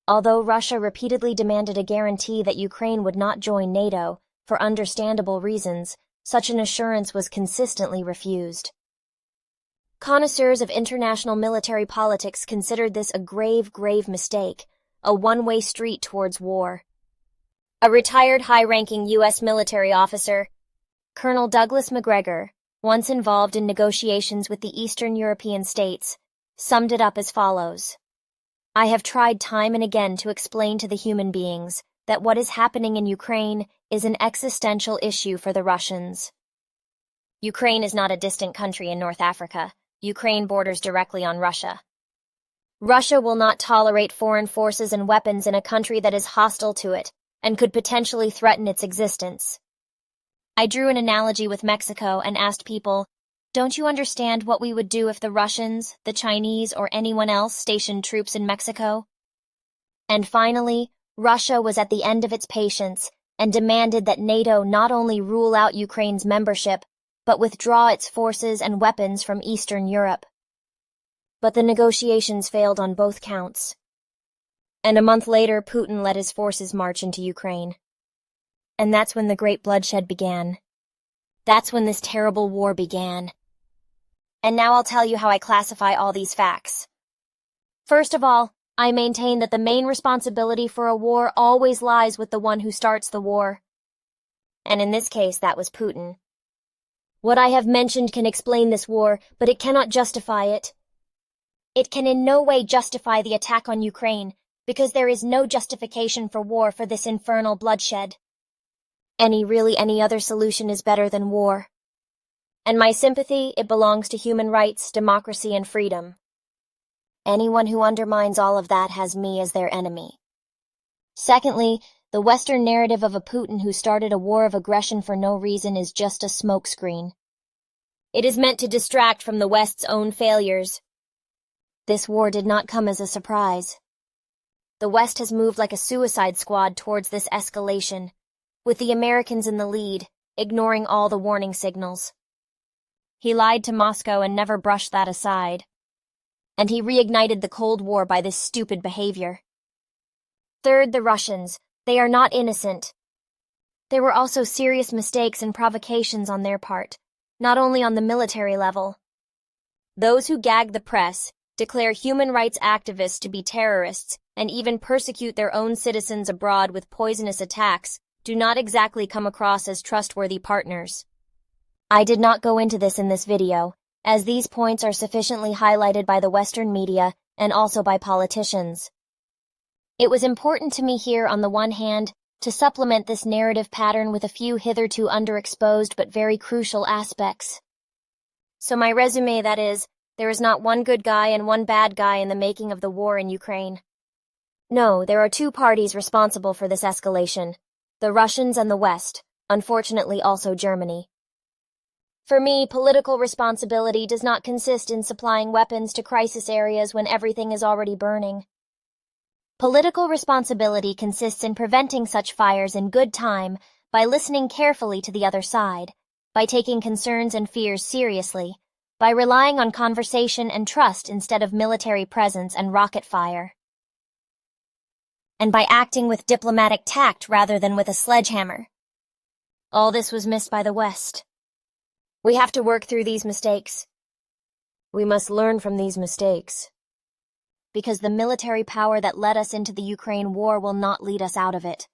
Although Russia repeatedly demanded a guarantee that Ukraine would not join NATO, for understandable reasons, such an assurance was consistently refused. Connoisseurs of international military politics considered this a grave, grave mistake, a one-way street towards war. A retired high-ranking U.S. military officer, Colonel Douglas MacGregor, once involved in negotiations with the Eastern European states, summed it up as follows. "I have tried time and again to explain to the human beings that what is happening in Ukraine is an existential issue for the Russians. Ukraine is not a distant country in North Africa. Ukraine borders directly on Russia. Russia will not tolerate foreign forces and weapons in a country that is hostile to it and could potentially threaten its existence." I drew an analogy with Mexico and asked people, "Don't you understand what we would do if the Russians, the Chinese, or anyone else stationed troops in Mexico?" And finally, Russia was at the end of its patience and demanded that NATO not only rule out Ukraine's membership, but withdraw its forces and weapons from Eastern Europe. But the negotiations failed on both counts. And a month later, Putin let his forces march into Ukraine. And that's when the great bloodshed began. That's when this terrible war began. And now I'll tell you how I classify all these facts. First of all, I maintain that the main responsibility for a war always lies with the one who starts the war. And in this case, that was Putin. What I have mentioned can explain this war, but it cannot justify it. It can in no way justify the attack on Ukraine, because there is no justification for war for this infernal bloodshed. Any other solution is better than war. And my sympathy, it belongs to human rights, democracy, and freedom. Anyone who undermines all of that has me as their enemy. Secondly, the Western narrative of a Putin who started a war of aggression for no reason is just a smokescreen. It is meant to distract from the West's own failures. This war did not come as a surprise. The West has moved like a suicide squad towards this escalation, with the Americans in the lead, ignoring all the warning signals. He lied to Moscow and never brushed that aside. And he reignited the Cold War by this stupid behavior. Third, the Russians. They are not innocent. There were also serious mistakes and provocations on their part, not only on the military level. Those who gag the press, declare human rights activists to be terrorists, and even persecute their own citizens abroad with poisonous attacks, do not exactly come across as trustworthy partners. I did not go into this in this video, as these points are sufficiently highlighted by the Western media and also by politicians. It was important to me here, on the one hand, to supplement this narrative pattern with a few hitherto underexposed but very crucial aspects. So my resume, that is, there is not one good guy and one bad guy in the making of the war in Ukraine. No, there are two parties responsible for this escalation, the Russians and the West, unfortunately also Germany. For me, political responsibility does not consist in supplying weapons to crisis areas when everything is already burning. Political responsibility consists in preventing such fires in good time by listening carefully to the other side, by taking concerns and fears seriously, by relying on conversation and trust instead of military presence and rocket fire, and by acting with diplomatic tact rather than with a sledgehammer. All this was missed by the West. We have to work through these mistakes. We must learn from these mistakes. Because the military power that led us into the Ukraine war will not lead us out of it.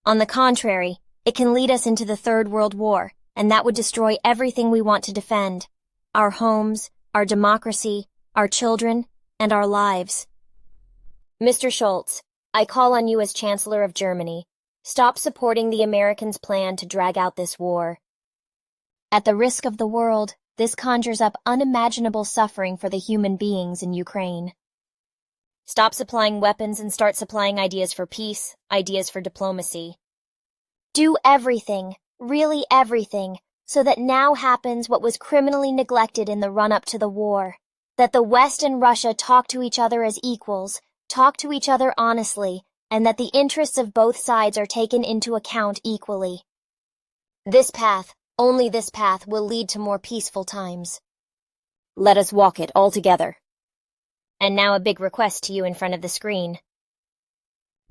On the contrary, it can lead us into the Third World War, and that would destroy everything we want to defend: our homes, our democracy, our children, and our lives. Mr. Schultz, I call on you as Chancellor of Germany. Stop supporting the Americans' plan to drag out this war. At the risk of the world, this conjures up unimaginable suffering for the human beings in Ukraine. Stop supplying weapons and start supplying ideas for peace, ideas for diplomacy. Do everything, really everything, so that now happens what was criminally neglected in the run-up to the war. That the West and Russia talk to each other as equals, talk to each other honestly, and that the interests of both sides are taken into account equally. This path, only this path, will lead to more peaceful times. Let us walk it all together. And now a big request to you in front of the screen.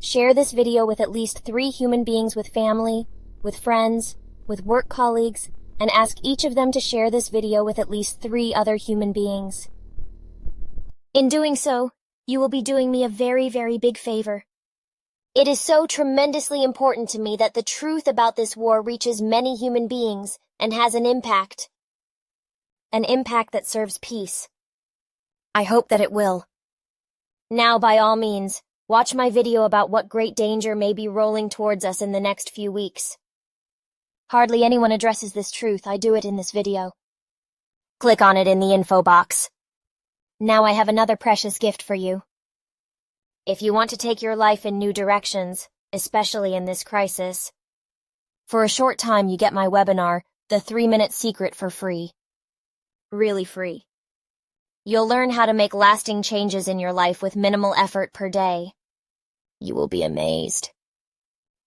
Share this video with at least 3 human beings with family, with friends, with work colleagues, and ask each of them to share this video with at least 3 other human beings. In doing so, you will be doing me a very, very big favor. It is so tremendously important to me that the truth about this war reaches many human beings and has an impact. An impact that serves peace. I hope that it will. Now, by all means, watch my video about what great danger may be rolling towards us in the next few weeks. Hardly anyone addresses this truth. I do it in this video. Click on it in the info box. Now I have another precious gift for you. If you want to take your life in new directions, especially in this crisis, for a short time you get my webinar, The 3-Minute Secret, for free. Really free. You'll learn how to make lasting changes in your life with minimal effort per day. You will be amazed.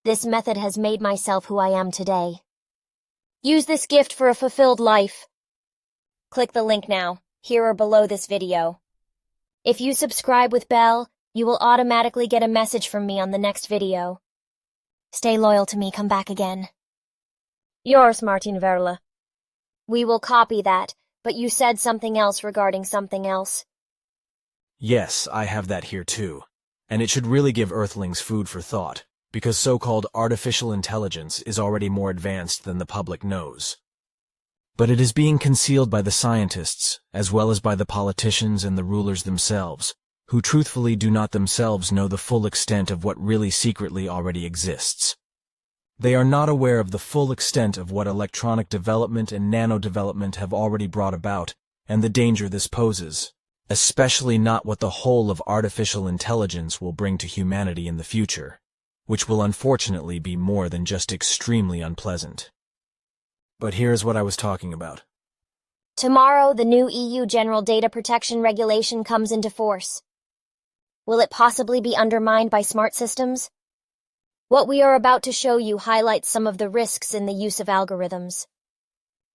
This method has made myself who I am today. Use this gift for a fulfilled life. Click the link now, here or below this video. If you subscribe with bell, you will automatically get a message from me on the next video. Stay loyal to me, come back again. Yours, Martin Verla. We will copy that, but you said something else regarding something else. Yes, I have that here too. And it should really give Earthlings food for thought, because so-called artificial intelligence is already more advanced than the public knows. But it is being concealed by the scientists, as well as by the politicians and the rulers themselves, who truthfully do not themselves know the full extent of what really secretly already exists. They are not aware of the full extent of what electronic development and nano-development have already brought about, and the danger this poses, especially not what the whole of artificial intelligence will bring to humanity in the future, which will unfortunately be more than just extremely unpleasant. But here's what I was talking about. Tomorrow, the new EU General Data Protection Regulation comes into force. Will it possibly be undermined by smart systems? What we are about to show you highlights some of the risks in the use of algorithms.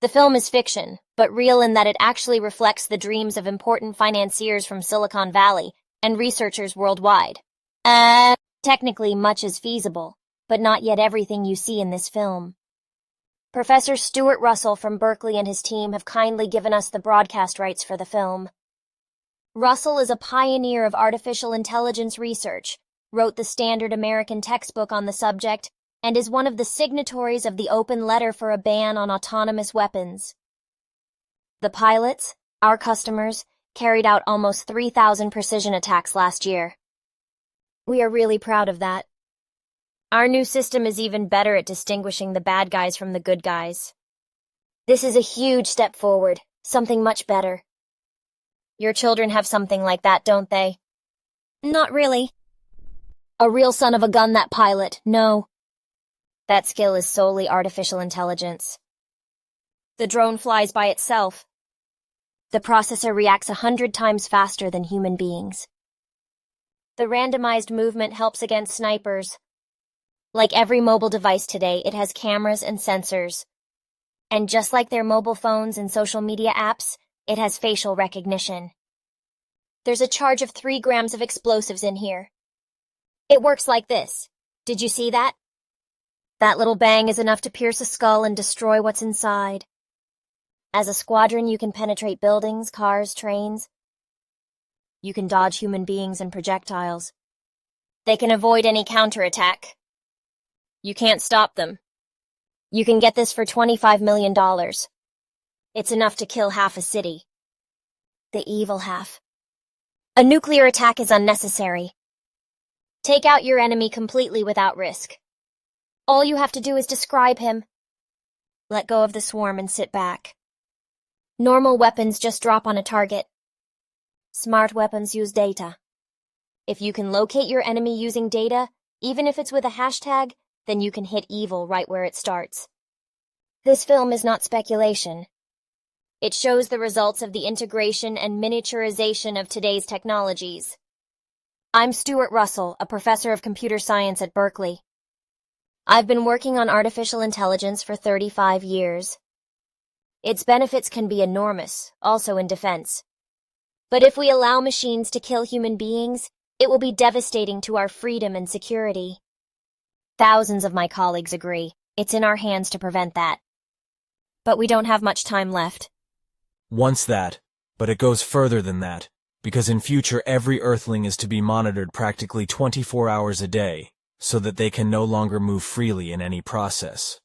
The film is fiction, but real in that it actually reflects the dreams of important financiers from Silicon Valley and researchers worldwide. Technically, much is feasible, but not yet everything you see in this film. Professor Stuart Russell from Berkeley and his team have kindly given us the broadcast rights for the film. Russell is a pioneer of artificial intelligence research, wrote the standard American textbook on the subject, and is one of the signatories of the open letter for a ban on autonomous weapons. The pilots, our customers, carried out almost 3,000 precision attacks last year. We are really proud of that. Our new system is even better at distinguishing the bad guys from the good guys. This is a huge step forward, something much better. Your children have something like that, don't they? Not really. A real son of a gun, that pilot, no. That skill is solely artificial intelligence. The drone flies by itself. The processor reacts 100 times faster than human beings. The randomized movement helps against snipers. Like every mobile device today, it has cameras and sensors. And just like their mobile phones and social media apps, it has facial recognition. There's a charge of 3 grams of explosives in here. It works like this. Did you see that? That little bang is enough to pierce a skull and destroy what's inside. As a squadron, you can penetrate buildings, cars, trains. You can dodge human beings and projectiles. They can avoid any counterattack. You can't stop them. You can get this for $25 million. It's enough to kill half a city. The evil half. A nuclear attack is unnecessary. Take out your enemy completely without risk. All you have to do is describe him. Let go of the swarm and sit back. Normal weapons just drop on a target. Smart weapons use data. If you can locate your enemy using data, even if it's with a hashtag, then you can hit evil right where it starts. This film is not speculation. It shows the results of the integration and miniaturization of today's technologies. I'm Stuart Russell, a professor of computer science at Berkeley. I've been working on artificial intelligence for 35 years. Its benefits can be enormous, also in defense. But if we allow machines to kill human beings, it will be devastating to our freedom and security. Thousands of my colleagues agree. It's in our hands to prevent that. But we don't have much time left. Once that, but it goes further than that, because in future every Earthling is to be monitored practically 24 hours a day, so that they can no longer move freely in any process.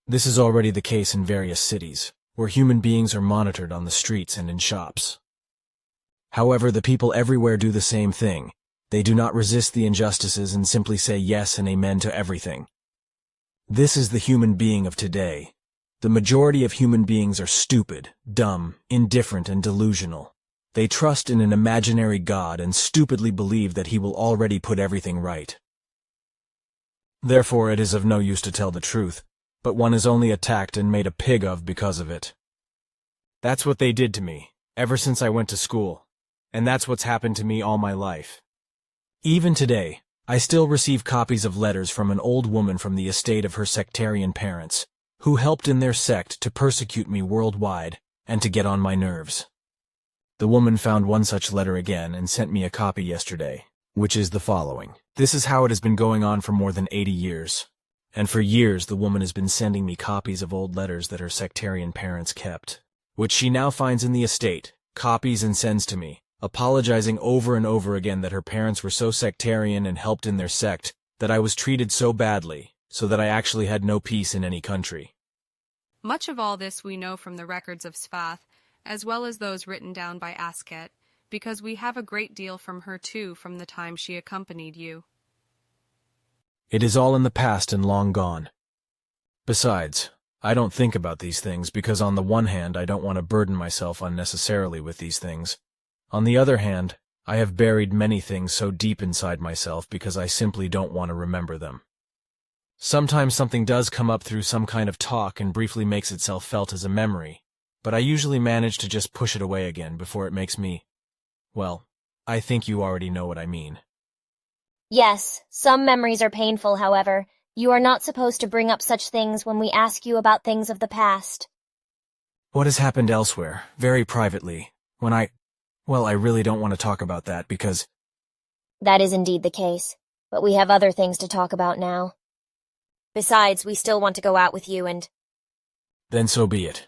This is already the case in various cities, where human beings are monitored on the streets and in shops. However, the people everywhere do the same thing. They do not resist the injustices and simply say yes and amen to everything. This is the human being of today. The majority of human beings are stupid, dumb, indifferent, and delusional. They trust in an imaginary God and stupidly believe that he will already put everything right. Therefore, it is of no use to tell the truth, but one is only attacked and made a pig of because of it. That's what they did to me, ever since I went to school, and that's what's happened to me all my life. Even today, I still receive copies of letters from an old woman from the estate of her sectarian parents, who helped in their sect to persecute me worldwide and to get on my nerves. The woman found one such letter again and sent me a copy yesterday, which is the following. This is how it has been going on for more than 80 years. And for years the woman has been sending me copies of old letters that her sectarian parents kept, which she now finds in the estate, copies and sends to me, apologizing over and over again that her parents were so sectarian and helped in their sect, that I was treated so badly, so that I actually had no peace in any country. Much of all this we know from the records of Sfath, as well as those written down by Asket, because we have a great deal from her too from the time she accompanied you. It is all in the past and long gone. Besides, I don't think about these things because on the one hand I don't want to burden myself unnecessarily with these things. On the other hand, I have buried many things so deep inside myself because I simply don't want to remember them. Sometimes something does come up through some kind of talk and briefly makes itself felt as a memory, but I usually manage to just push it away again before it makes me, well, I think you already know what I mean. Yes, some memories are painful, however. You are not supposed to bring up such things when we ask you about things of the past. What has happened elsewhere, very privately, when I really don't want to talk about that because... That is indeed the case, but we have other things to talk about now. Besides, we still want to go out with you and... Then so be it.